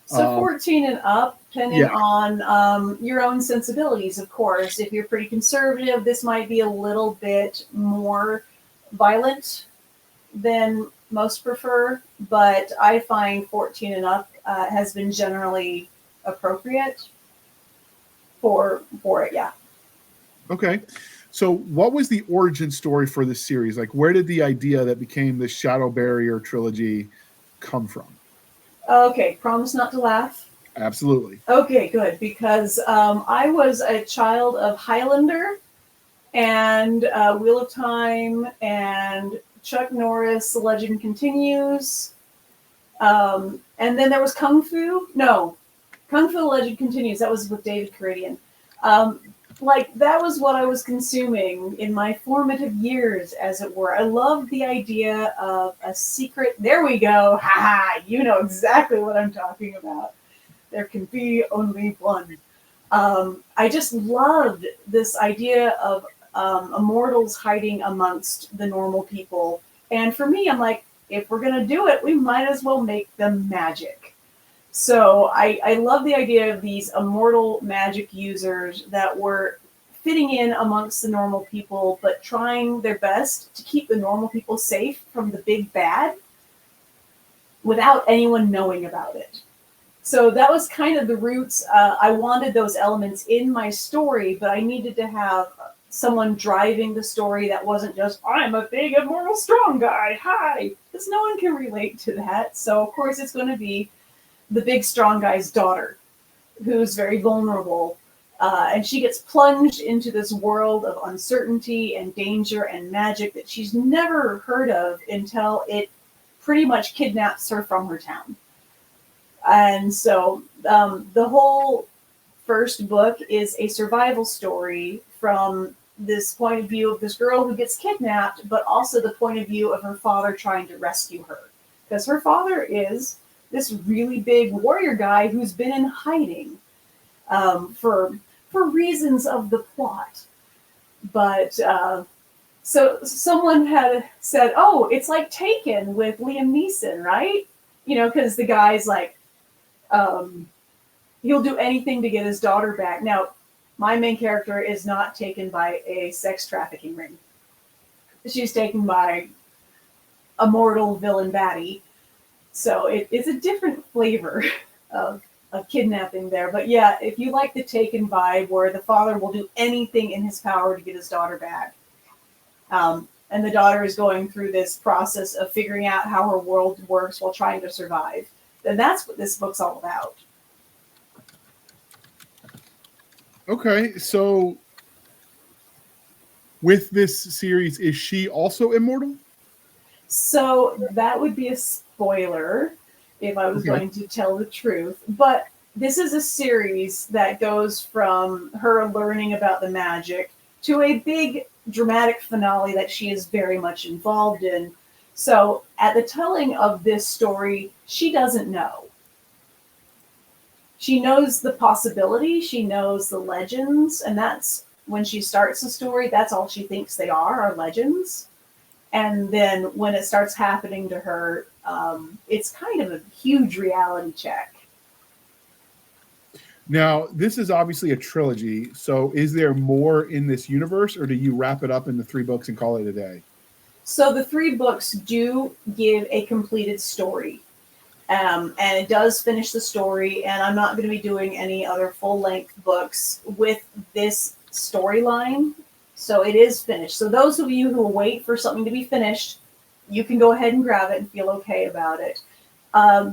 So 14 and up, depending on your own sensibilities, of course. If you're pretty conservative, this might be a little bit more violent than most prefer, but I find 14 and up has been generally appropriate for it, yeah. Okay. So what was the origin story for this series? Like, where did the idea that became the Shadow Barrier trilogy come from? Okay, promise not to laugh. Absolutely. Okay, good, because I was a child of Highlander and Wheel of Time and Chuck Norris, The Legend Continues. And then there was Kung Fu. No, Kung Fu The Legend Continues. That was with David Carradine. That was what I was consuming in my formative years, as it were. I loved the idea of a secret. There we go. Ha ha. You know exactly what I'm talking about. There can be only one. I just loved this idea of immortals hiding amongst the normal people. And for me, I'm like, if we're going to do it, we might as well make them magic. So I love the idea of these immortal magic users that were fitting in amongst the normal people, but trying their best to keep the normal people safe from the big bad without anyone knowing about it. So that was kind of the roots. I wanted those elements in my story, but I needed to have someone driving the story that wasn't just, I'm a big, immortal, strong guy, hi, because no one can relate to that. So, of course, it's going to be the big, strong guy's daughter, who's very vulnerable. And she gets plunged into this world of uncertainty and danger and magic that she's never heard of until it pretty much kidnaps her from her town. And so the whole first book is a survival story from this point of view of this girl who gets kidnapped, but also the point of view of her father trying to rescue her. Because her father is this really big warrior guy who's been in hiding for reasons of the plot. But so someone had said, oh, it's like Taken with Liam Neeson, right? You know, because the guy's like, he'll do anything to get his daughter back. Now, my main character is not taken by a sex trafficking ring. She's taken by a mortal villain baddie. So it's a different flavor of kidnapping there. But yeah, if you like the Taken vibe where the father will do anything in his power to get his daughter back, and the daughter is going through this process of figuring out how her world works while trying to survive, then that's what this book's all about. Okay, so with this series, is she also immortal? So that would be a spoiler if I was going to tell the truth. But this is a series that goes from her learning about the magic to a big dramatic finale that she is very much involved in. So at the telling of this story, she doesn't know. She knows the possibility, she knows the legends, and that's when she starts the story, that's all she thinks they are legends. And then when it starts happening to her, it's kind of a huge reality check. Now, this is obviously a trilogy, so is there more in this universe, or do you wrap it up in the 3 books and call it a day? So the 3 books do give a completed story. And it does finish the story, and I'm not going to be doing any other full-length books with this storyline. So it is finished. So those of you who will wait for something to be finished, you can go ahead and grab it and feel okay about it.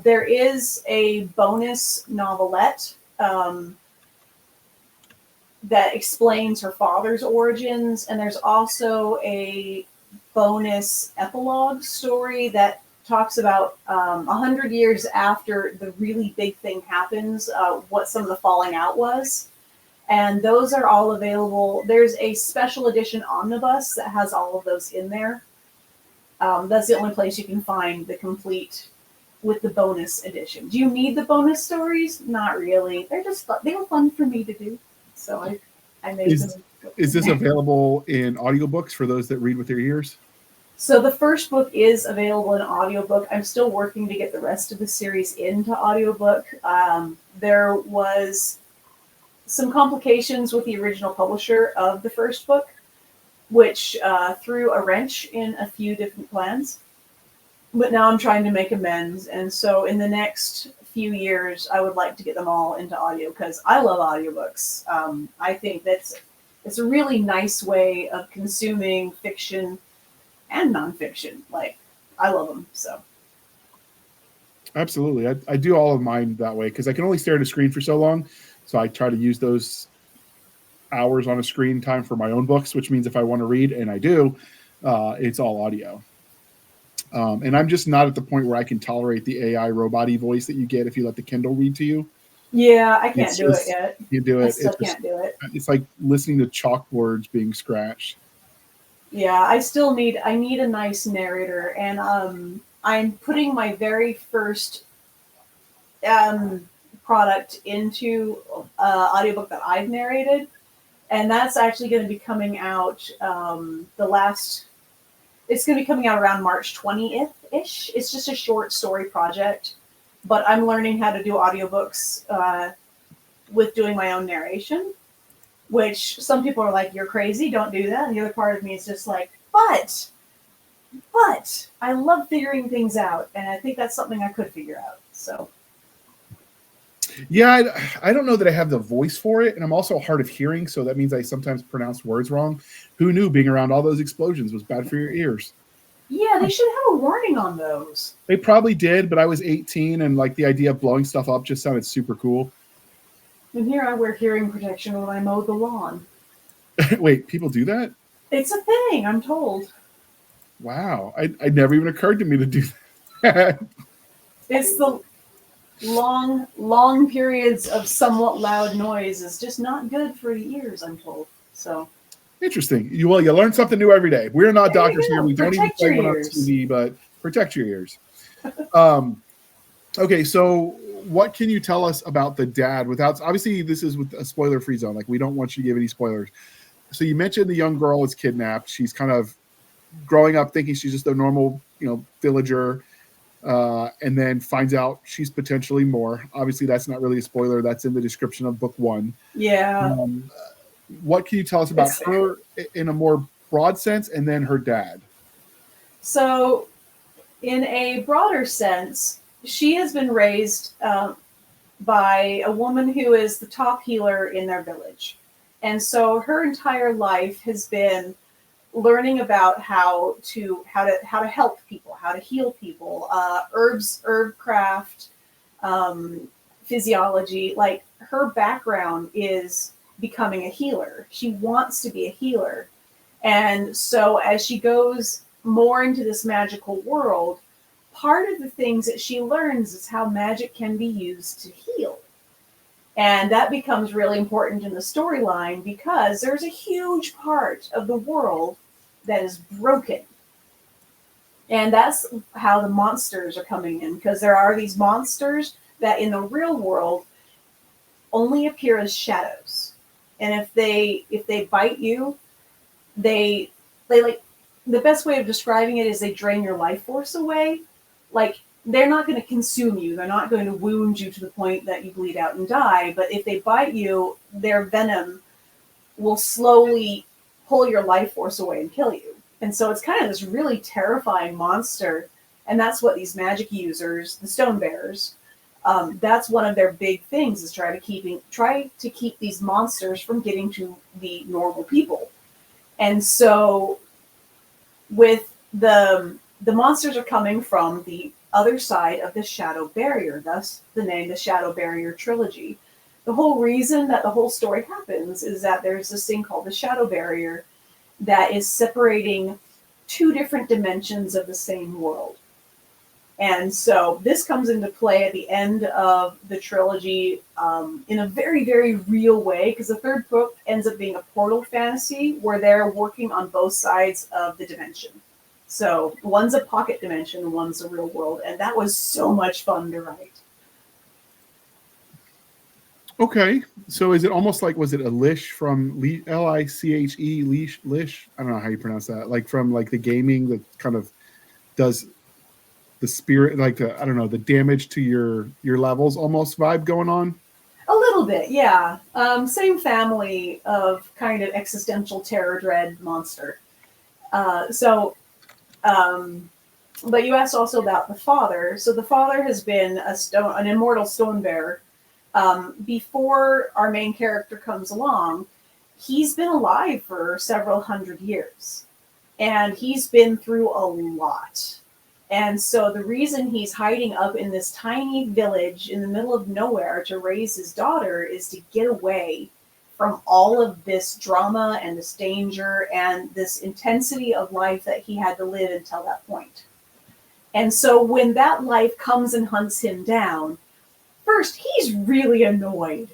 There is a bonus novelette that explains her father's origins, and there's also a bonus epilogue story that talks about 100 years after the really big thing happens, what some of the falling out was. And those are all available. There's a special edition omnibus that has all of those in there. That's the only place you can find the complete with the bonus edition. Do you need the bonus stories? Not really. They're just fun. They were fun for me to do. So I made them. Is this available in audiobooks for those that read with their ears? So the first book is available in audiobook. I'm still working to get the rest of the series into audiobook. There was some complications with the original publisher of the first book, which threw a wrench in a few different plans. But now I'm trying to make amends. And so in the next few years, I would like to get them all into audio because I love audiobooks. I think it's a really nice way of consuming fiction and nonfiction. Like, I love them. So absolutely, I do all of mine that way because I can only stare at a screen for so long. So I try to use those hours on a screen time for my own books, which means if I want to read, and I do, it's all audio. And I'm just not at the point where I can tolerate the AI robot-y voice that you get if you let the Kindle read to you. Yeah, I can't do it yet. You do it. I still can't do it. It's like listening to chalkboards being scratched. Yeah, I need a nice narrator, and I'm putting my very first product into audiobook that I've narrated, and that's actually going to be coming out it's going to be coming out around March 20th-ish. It's just a short story project, but I'm learning how to do audiobooks with doing my own narration. which some people are like, you're crazy, don't do that. And the other part of me is just like, but I love figuring things out. And I think that's something I could figure out. So. Yeah, I don't know that I have the voice for it, and I'm also hard of hearing, so that means I sometimes pronounce words wrong. Who knew being around all those explosions was bad for your ears? Yeah, they should have a warning on those. They probably did, but I was 18, and like the idea of blowing stuff up just sounded super cool. And here I wear hearing protection when I mow the lawn. Wait, people do that? It's a thing, I'm told. Wow, I never even occurred to me to do that. It's the long periods of somewhat loud noise is just not good for the ears, I'm told. So Interesting. You learn something new every day. We're not there doctors here. We don't even protect your play one on ears. TV, but protect your ears. Okay, so what can you tell us about the dad without, obviously this is with a spoiler-free zone. Like we don't want you to give any spoilers. So you mentioned the young girl is kidnapped. She's kind of growing up thinking she's just a normal, villager. And then finds out she's potentially more. Obviously, that's not really a spoiler. That's in the description of book 1. Yeah. What can you tell us about her in a more broad sense, and then her dad? So, in a broader sense, she has been raised by a woman who is the top healer in their village. And so her entire life has been learning about how to help people, how to heal people, herb craft, physiology. Like her background is becoming a healer. She wants to be a healer. And so as she goes more into this magical world, part of the things that she learns is how magic can be used to heal. And that becomes really important in the storyline because there's a huge part of the world that is broken. And that's how the monsters are coming in, because there are these monsters that in the real world only appear as shadows. And if they bite you, they like, the best way of describing it is they drain your life force away. Like, they're not going to consume you. They're not going to wound you to the point that you bleed out and die. But if they bite you, their venom will slowly pull your life force away and kill you. And so it's kind of this really terrifying monster. And that's what these magic users, the stone bearers, that's one of their big things, is try to keep these monsters from getting to the normal people. And so with the monsters are coming from the other side of the shadow barrier, thus the name, the Shadow Barrier Trilogy. The whole reason that the whole story happens is that there's this thing called the shadow barrier that is separating two different dimensions of the same world. And so this comes into play at the end of the trilogy in a very, very real way, because the third book ends up being a portal fantasy where they're working on both sides of the dimension. So one's a pocket dimension and one's the real world. And that was so much fun to write. Okay. So is it almost like, was it a Lish from L-I-C-H-E, Lish? I don't know how you pronounce that. Like from like the gaming that kind of does the spirit, like the, I don't know, the damage to your levels almost vibe going on? A little bit, yeah. Same family of kind of existential terror dread monster. But you asked also about the father. So the father has been an immortal stone bearer. Before our main character comes along, he's been alive for several hundred years. And he's been through a lot. And so the reason he's hiding up in this tiny village in the middle of nowhere to raise his daughter is to get away from all of this drama and this danger and this intensity of life that he had to live until that point. And so when that life comes and hunts him down, first, he's really annoyed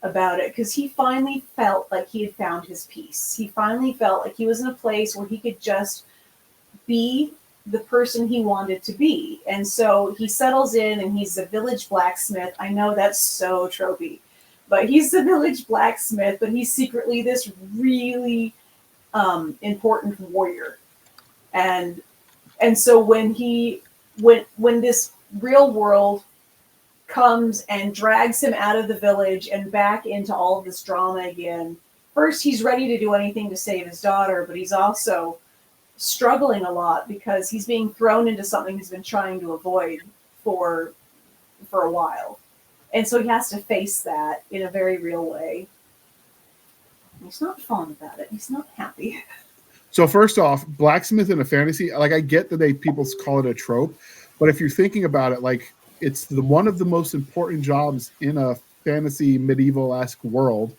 about it because he finally felt like he had found his peace. He finally felt like he was in a place where he could just be the person he wanted to be. And so he settles in and he's the village blacksmith. I know that's so tropey, but he's the village blacksmith, but he's secretly this really important warrior. And so when this real world comes and drags him out of the village and back into all of this drama again, first he's ready to do anything to save his daughter, but he's also struggling a lot because he's being thrown into something he's been trying to avoid for a while. And so he has to face that in a very real way. He's not fond about it. He's not happy. So first off, blacksmith in a fantasy, like I get that people call it a trope, but if you're thinking about it, like it's one of the most important jobs in a fantasy medieval-esque world.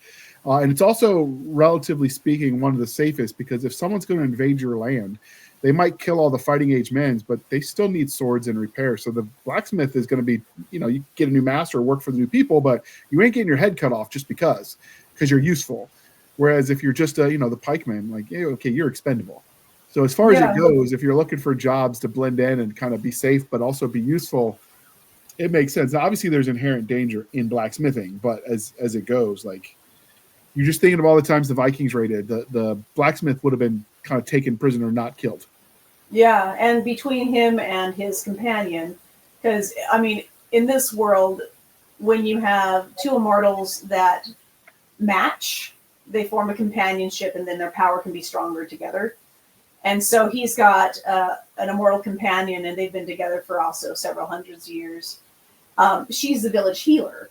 And it's also, relatively speaking, one of the safest, because if someone's going to invade your land, they might kill all the fighting age men, but they still need swords and repair. So the blacksmith is going to be, you get a new master, work for the new people, but you ain't getting your head cut off just because you're useful. Whereas if you're just the pikeman, like, yeah, okay, you're expendable. So as far as it goes, if you're looking for jobs to blend in and kind of be safe, but also be useful, it makes sense. Now, obviously there's inherent danger in blacksmithing, but as it goes, like, you're just thinking of all the times the Vikings raided, the blacksmith would have been kind of taken prisoner, not killed. Yeah, and between him and his companion, because, I mean, in this world, when you have two immortals that match, they form a companionship, and then their power can be stronger together. And so he's got an immortal companion, and they've been together for also several hundreds of years. She's the village healer.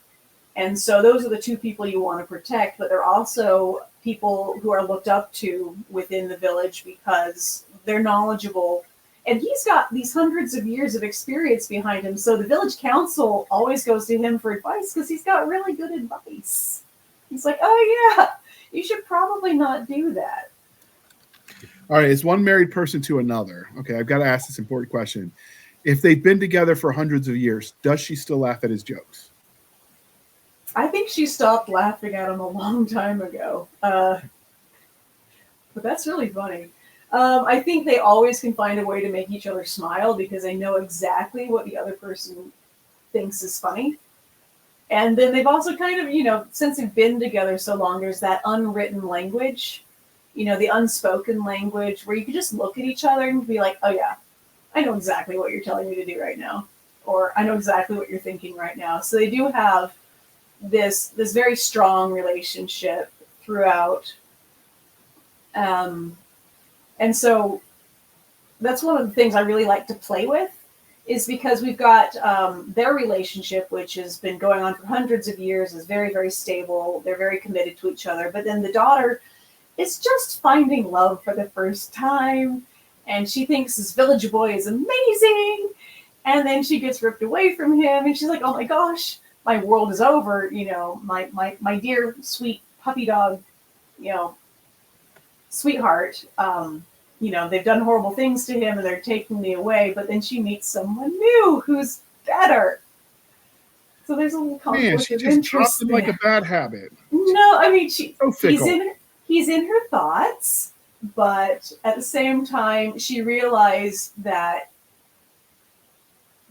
And so those are the two people you want to protect, but they're also people who are looked up to within the village because they're knowledgeable. And he's got these hundreds of years of experience behind him. So the village council always goes to him for advice because he's got really good advice. He's like, oh, yeah, you should probably not do that. All right, is one married person to another? Okay, I've got to ask this important question. If they've been together for hundreds of years, does she still laugh at his jokes? I think she stopped laughing at him a long time ago. But that's really funny. I think they always can find a way to make each other smile because they know exactly what the other person thinks is funny. And then they've also kind of, since they've been together so long, there's that unwritten language, the unspoken language where you can just look at each other and be like, oh yeah, I know exactly what you're telling me to do right now. Or I know exactly what you're thinking right now. So they do have this very strong relationship throughout. And so that's one of the things I really like to play with is because we've got their relationship, which has been going on for hundreds of years, is very, very stable. They're very committed to each other. But then the daughter is just finding love for the first time. And she thinks this village boy is amazing. And then she gets ripped away from him. And she's like, oh my gosh, my world is over. My dear, sweet puppy dog, sweetheart, they've done horrible things to him and they're taking me away, but then she meets someone new who's better. So there's a little conflict of interest. Like a bad habit. No, I mean, so he's in her thoughts, but at the same time, she realized that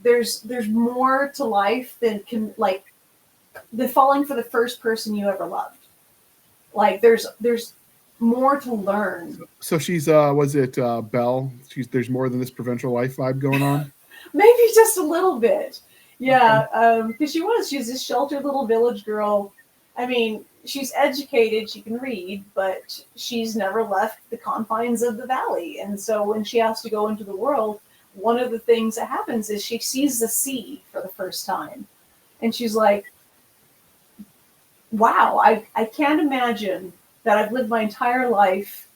there's more to life than than falling for the first person you ever loved. Like there's more to learn. So she's was it Belle? There's more than this provincial life vibe going on. Maybe just a little bit, yeah. Because she's this sheltered little village girl. I mean, she's educated, she can read, but she's never left the confines of the valley. And so when she has to go into the world, one of the things that happens is she sees the sea for the first time, and she's like, "Wow, I can't imagine that I've lived my entire life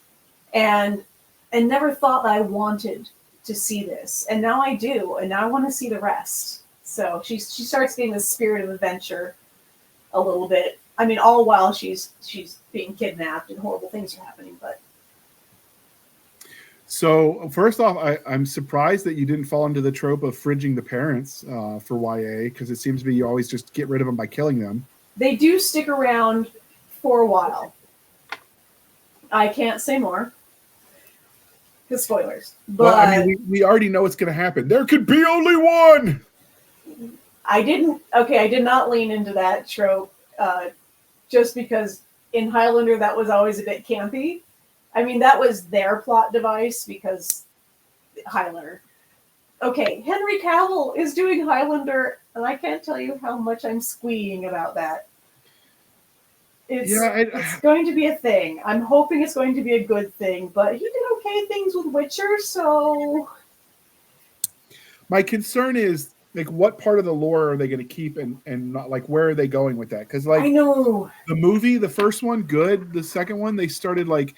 and never thought that I wanted to see this. And now I do. And now I want to see the rest." So she starts getting the spirit of adventure a little bit. I mean, all while she's being kidnapped and horrible things are happening. But so first off, I'm surprised that you didn't fall into the trope of fridging the parents for YA, because it seems to be you always just get rid of them by killing them. They do stick around for a while. I can't say more because spoilers. But well, I mean, we already know what's going to happen. There could be only one. I did not lean into that trope just because in Highlander that was always a bit campy. I mean, that was their plot device because Highlander. Okay, Henry Cavill is doing Highlander, and I can't tell you how much I'm squeeing about that. It's going to be a thing. I'm hoping it's going to be a good thing, but he did okay things with Witcher, so my concern is like what part of the lore are they going to keep and not like where are they going with that? Because like I know the movie, the first one, good. The second one, they started like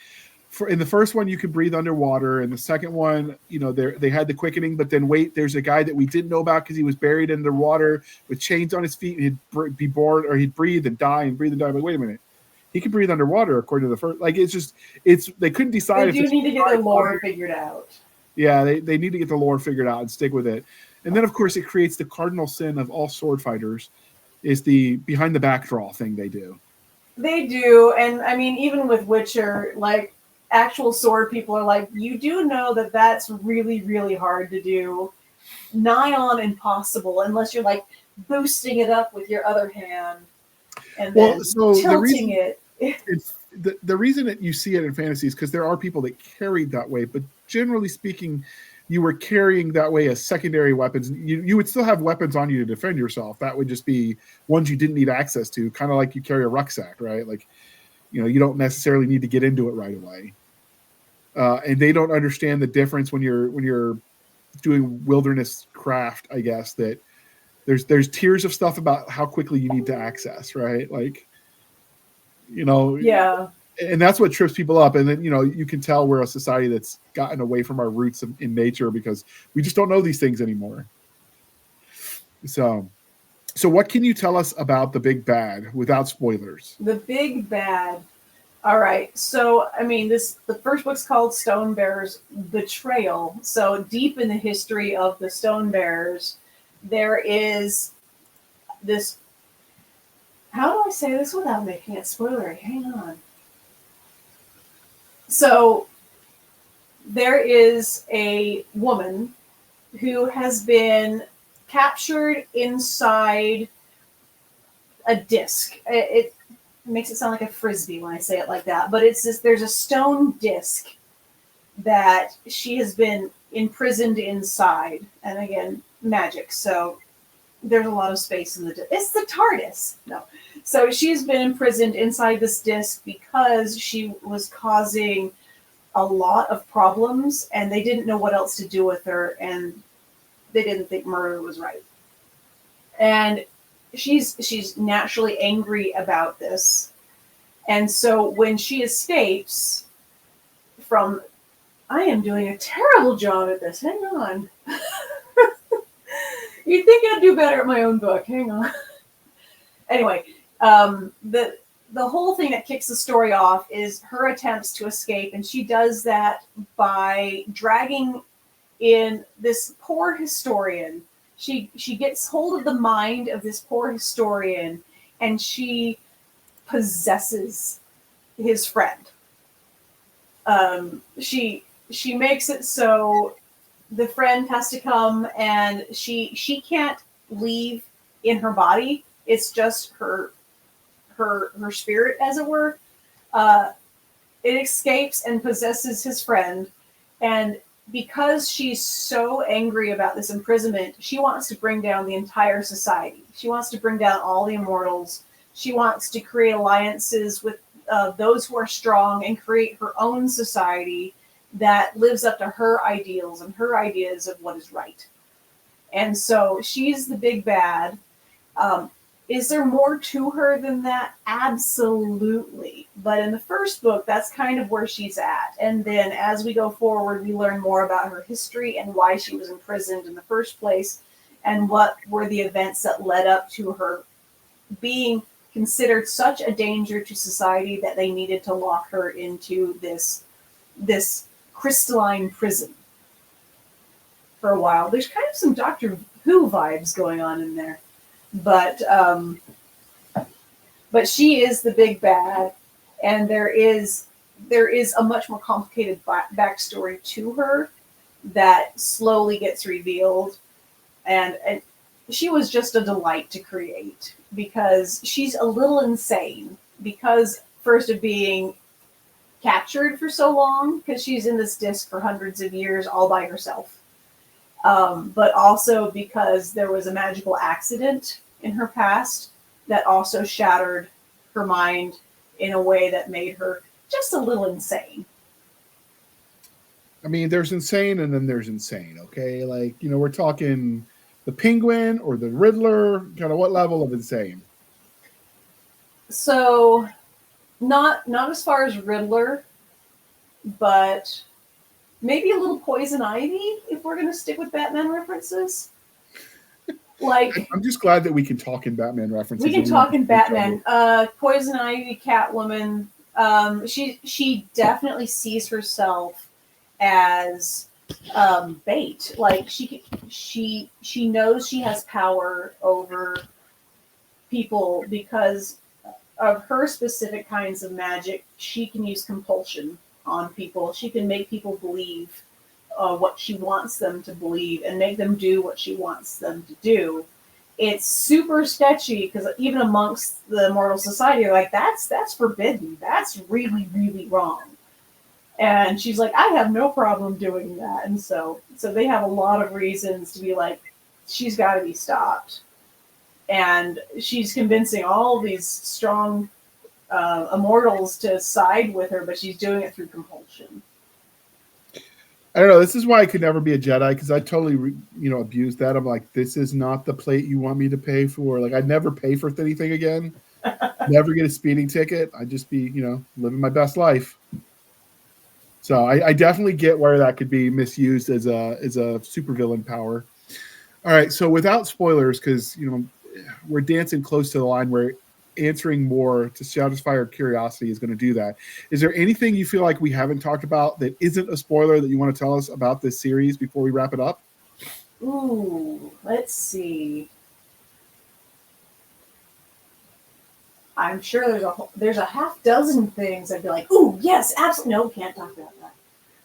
in the first one you could breathe underwater, and the second one, you know, they had the quickening, but then wait, there's a guy that we didn't know about because he was buried in the water with chains on his feet, and he'd be born or he'd breathe and die and breathe and die. But wait a minute, he can breathe underwater according to the first. Like it's they couldn't decide. They do need to get the lore figured out. Yeah, they need to get the lore figured out and stick with it. And then of course it creates the cardinal sin of all sword fighters, is the behind the back draw thing they do. They do, and I mean even with Witcher, like actual sword people are like, you do know that that's really, really hard to do. Nigh on impossible unless you're like boosting it up with your other hand and then tilting it. The reason that you see it in fantasy is because there are people that carried that way, but generally speaking, you were carrying that way as secondary weapons. You would still have weapons on you to defend yourself. That would just be ones you didn't need access to, kind of like you carry a rucksack, right? Like, you know, you don't necessarily need to get into it right away. And they don't understand the difference when you're doing wilderness craft, I guess, that there's tiers of stuff about how quickly you need to access, right? Like, you know, yeah. And that's what trips people up. And then, you know, you can tell we're a society that's gotten away from our roots in nature because we just don't know these things anymore. So what can you tell us about the big bad without spoilers? The big bad. All right. So, I mean, the first book's called Stone Bearers Betrayal. So deep in the history of the Stone Bearers, there is this, how do I say this without making it spoilery? Hang on. So there is a woman who has been captured inside a disc. It makes it sound like a frisbee when I say it like that, but there's a stone disc that she has been imprisoned inside. And again, magic. So there's a lot of space in it's the TARDIS. No. So she's been imprisoned inside this disc because she was causing a lot of problems and they didn't know what else to do with her and they didn't think murder was right. And she's naturally angry about this. And so when she escapes from, I am doing a terrible job at this. Hang on. You'd think I'd do better at my own book. Hang on. Anyway, the whole thing that kicks the story off is her attempts to escape, and she does that by dragging in this poor historian. She gets hold of the mind of this poor historian, and she possesses his friend. She makes it so the friend has to come, and she can't leave in her body. It's just her spirit, as it were. It escapes and possesses his friend, and because she's so angry about this imprisonment, she wants to bring down the entire society. She wants to bring down all the immortals. She wants to create alliances with those who are strong and create her own society that lives up to her ideals and her ideas of what is right. And so she's the big bad. Is there more to her than that? Absolutely. But in the first book, that's kind of where she's at. And then as we go forward, we learn more about her history and why she was imprisoned in the first place and what were the events that led up to her being considered such a danger to society that they needed to lock her into this crystalline prison for a while. There's kind of some Doctor Who vibes going on in there. But she is the big bad, and there is a much more complicated backstory to her that slowly gets revealed, and she was just a delight to create because she's a little insane because first of being captured for so long because she's in this disc for hundreds of years all by herself, but also because there was a magical accident in her past that also shattered her mind in a way that made her just a little insane. I mean, there's insane and then there's insane, okay? Like, we're talking the Penguin or the Riddler, kind of what level of insane? So, not as far as Riddler, but maybe a little Poison Ivy, if we're going to stick with Batman references. Like, I'm just glad that we can talk in Batman references. We can talk in Batman. Poison Ivy, Catwoman. She definitely sees herself as bait. Like she knows she has power over people because of her specific kinds of magic. She can use compulsion on people. She can make people believe what she wants them to believe and make them do what she wants them to do. It's super sketchy because even amongst the mortal society, they're like, that's forbidden. That's really, really wrong. And she's like, I have no problem doing that. And so they have a lot of reasons to be like, she's got to be stopped. And she's convincing all these strong immortals to side with her, but she's doing it through compulsion. I don't know. This is why I could never be a Jedi, because I totally, abused that. I'm like, this is not the plate you want me to pay for. Like, I'd never pay for anything again. Never get a speeding ticket. I'd just be, living my best life. So I definitely get where that could be misused as a supervillain power. All right. So without spoilers, because, we're dancing close to the line where answering more to satisfy our curiosity is going to do that. Is there anything you feel like we haven't talked about that isn't a spoiler that you want to tell us about this series before we wrap it up? Ooh, let's see. I'm sure there's a half dozen things I'd be like, ooh, yes, absolutely. No, can't talk about that.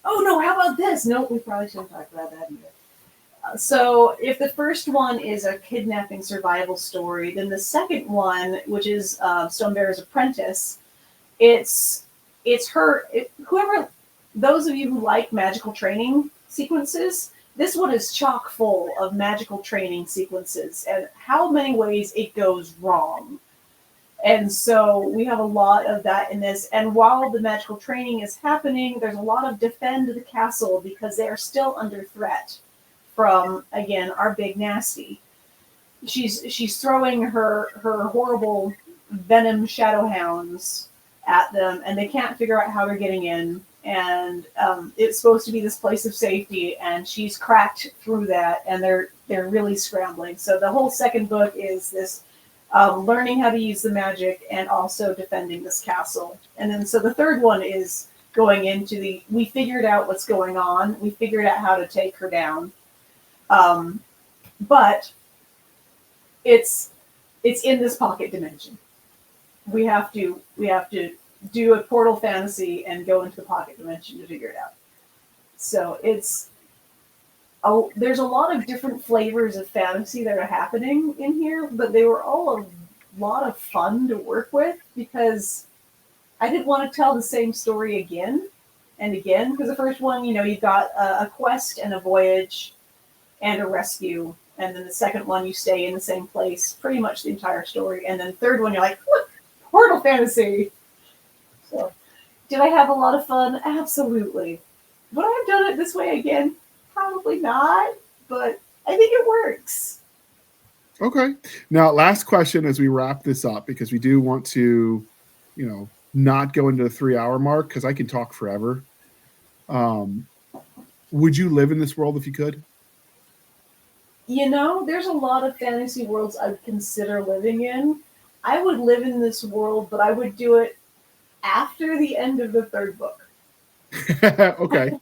Oh no, how about this? No, we probably shouldn't talk about that either. So if the first one is a kidnapping survival story, then the second one, which is Stonebearer's Apprentice, it's her. Whoever, those of you who like magical training sequences, this one is chock full of magical training sequences and how many ways it goes wrong. And so we have a lot of that in this. And while the magical training is happening, there's a lot of defend the castle because they are still under threat from, again, our big nasty. She's throwing her horrible venom shadowhounds at them, and they can't figure out how they're getting in. And it's supposed to be this place of safety, and she's cracked through that, and they're really scrambling. So the whole second book is this learning how to use the magic and also defending this castle. And then so the third one is going into we figured out what's going on. We figured out how to take her down. But it's in this pocket dimension. We have to do a portal fantasy and go into the pocket dimension to figure it out. So there's a lot of different flavors of fantasy that are happening in here, but they were all a lot of fun to work with because I didn't want to tell the same story again and again, because the first one, you've got a quest and a voyage and a rescue. And then the second one, you stay in the same place pretty much the entire story. And then the third one, you're like, look, portal fantasy. So did I have a lot of fun? Absolutely. Would I have done it this way again? Probably not, but I think it works. Okay. Now, last question as we wrap this up, because we do want to, not go into the 3-hour mark because I can talk forever. Would you live in this world if you could? There's a lot of fantasy worlds I'd consider living in. I would live in this world, but I would do it after the end of the third book. Okay.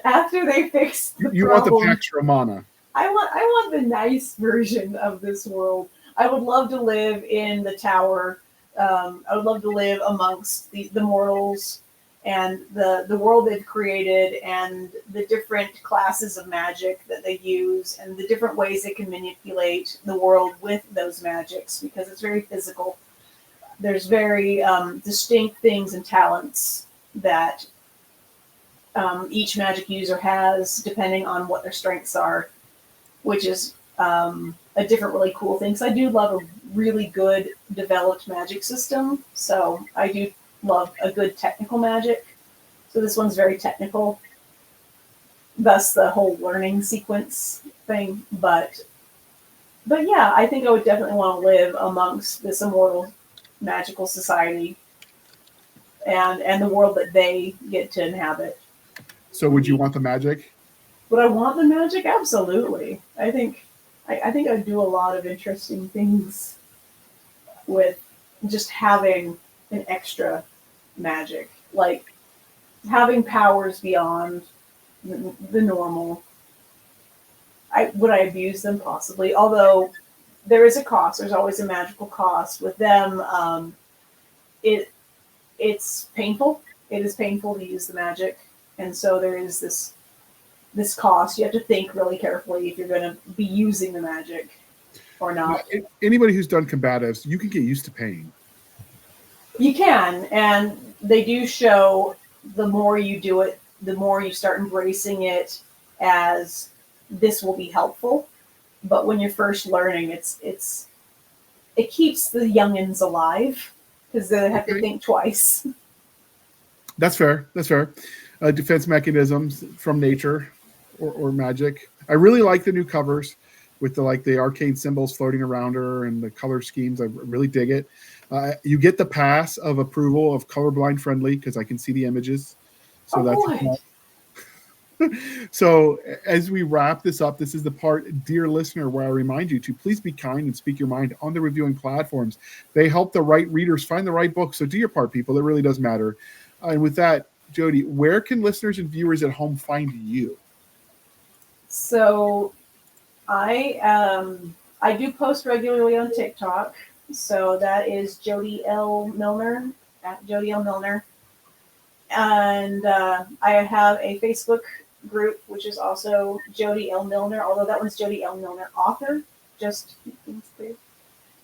After they fix the you problem. Want the Pax Romana. I want the nice version of this world. I would love to live in the tower. I would love to live amongst the mortals and the world they've created and the different classes of magic that they use and the different ways they can manipulate the world with those magics, because it's very physical. There's very distinct things and talents that each magic user has depending on what their strengths are, which is a different really cool thing. So I do love really good developed magic system. So I do love a good technical magic. So this one's very technical. Thus the whole learning sequence thing. But yeah, I think I would definitely want to live amongst this immortal magical society and the world that they get to inhabit. So would you want the magic? Would I want the magic? Absolutely. I think I'd do a lot of interesting things with just having an extra magic, like having powers beyond the normal. Would I abuse them? Possibly, although there is a cost. There's always a magical cost with them. It's painful. It is painful to use the magic, and so there is this cost. You have to think really carefully if you're going to be using the magic or not. Anybody who's done combatives, you can get used to pain. You can, and they do show the more you do it, the more you start embracing it as this will be helpful. But when you're first learning, it keeps the youngins alive because they have to think twice. That's fair. Defense mechanisms from nature or magic. I really like the new covers with the arcane symbols floating around her and the color schemes. I really dig it. You get the pass of approval of colorblind friendly because I can see the images. So that's So as we wrap this up, this is the part, dear listener, where I remind you to please be kind and speak your mind on the reviewing platforms. They help the right readers find the right book. So do your part, people. It really does matter. And with that, Jodi, where can listeners and viewers at home find you? So I do post regularly on TikTok. So that is Jodi L Milner at Jodi L Milner. And I have a Facebook group, which is also Jodi L Milner, although that one's Jodi L Milner author, just clear.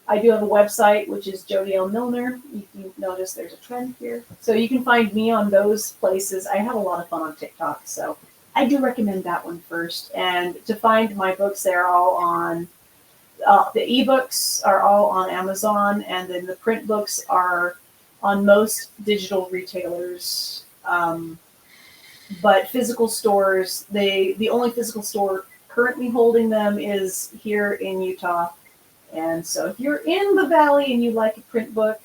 I do have a website, which is Jodi L Milner. You notice there's a trend here. So you can find me on those places. I have a lot of fun on TikTok, so I do recommend that one first. And to find my books, they're all on, the ebooks are all on Amazon, and then the print books are on most digital retailers. But physical stores, the only physical store currently holding them is here in Utah. And so if you're in the Valley and you like a print book,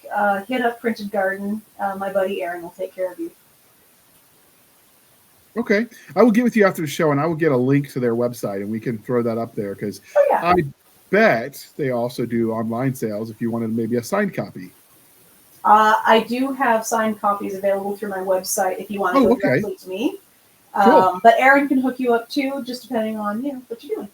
hit up Printed Garden. My buddy Aaron will take care of you. Okay. I will get with you after the show, and I will get a link to their website, and we can throw that up there because I bet they also do online sales if you wanted maybe a signed copy. I do have signed copies available through my website if you want to go directly to me. Cool. But Aaron can hook you up too, just depending on what you're doing.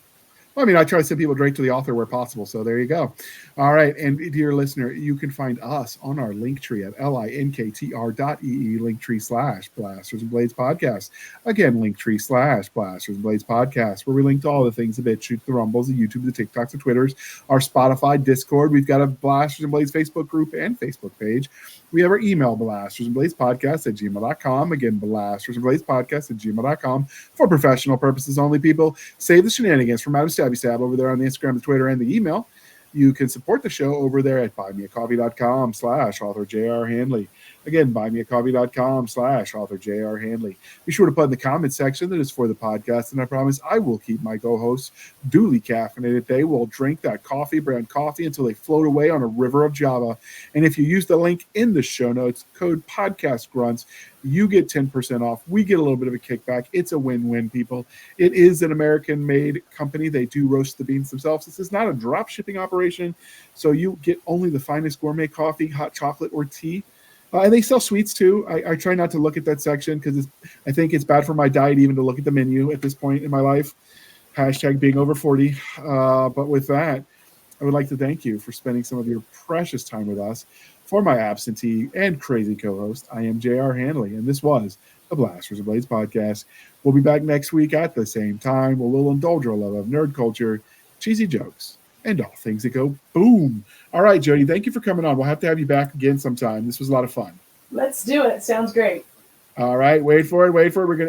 Well, I mean, I try to send people direct to the author where possible, so there you go. All right, and dear listener, you can find us on our link tree at linktr.ee, linktree/Blasters and Blades Podcast. Again, linktree/Blasters and Blades Podcast, where we link to all the things, the BitChute, the Rumbles, the YouTube, the TikToks, the Twitters, our Spotify, Discord. We've got a Blasters and Blades Facebook group and Facebook page. We have our email, blastersandbladespodcast@gmail.com. Again, blastersandbladespodcast@gmail.com for professional purposes only, people. Save the shenanigans from Adam Stabby Stab over there on the Instagram, the Twitter, and the email. You can support the show over there at buymeacoffee.com/author J.R. Handley. Again, buymeacoffee.com/author J.R. Handley. Be sure to put in the comment section that is for the podcast, and I promise I will keep my co-hosts duly caffeinated. They will drink that coffee brand coffee until they float away on a river of Java. And if you use the link in the show notes, code podcastgrunts, you get 10% off. We get a little bit of a kickback. It's a win-win, people. It is an American-made company. They do roast the beans themselves. This is not a drop shipping operation, so you get only the finest gourmet coffee, hot chocolate, or tea. And they sell sweets too. I try not to look at that section because I think it's bad for my diet even to look at the menu at this point in my life. Hashtag being over 40. But with that, I would like to thank you for spending some of your precious time with us. For my absentee and crazy co-host, I am J.R. Handley, and this was the Blasters and Blades Podcast. We'll be back next week at the same time. We'll indulge our love of nerd culture, cheesy jokes, and all things that go boom. All right, Jodi, thank you for coming on. We'll have to have you back again sometime. This was a lot of fun. Let's do it. Sounds great. All right, wait for it. We're going to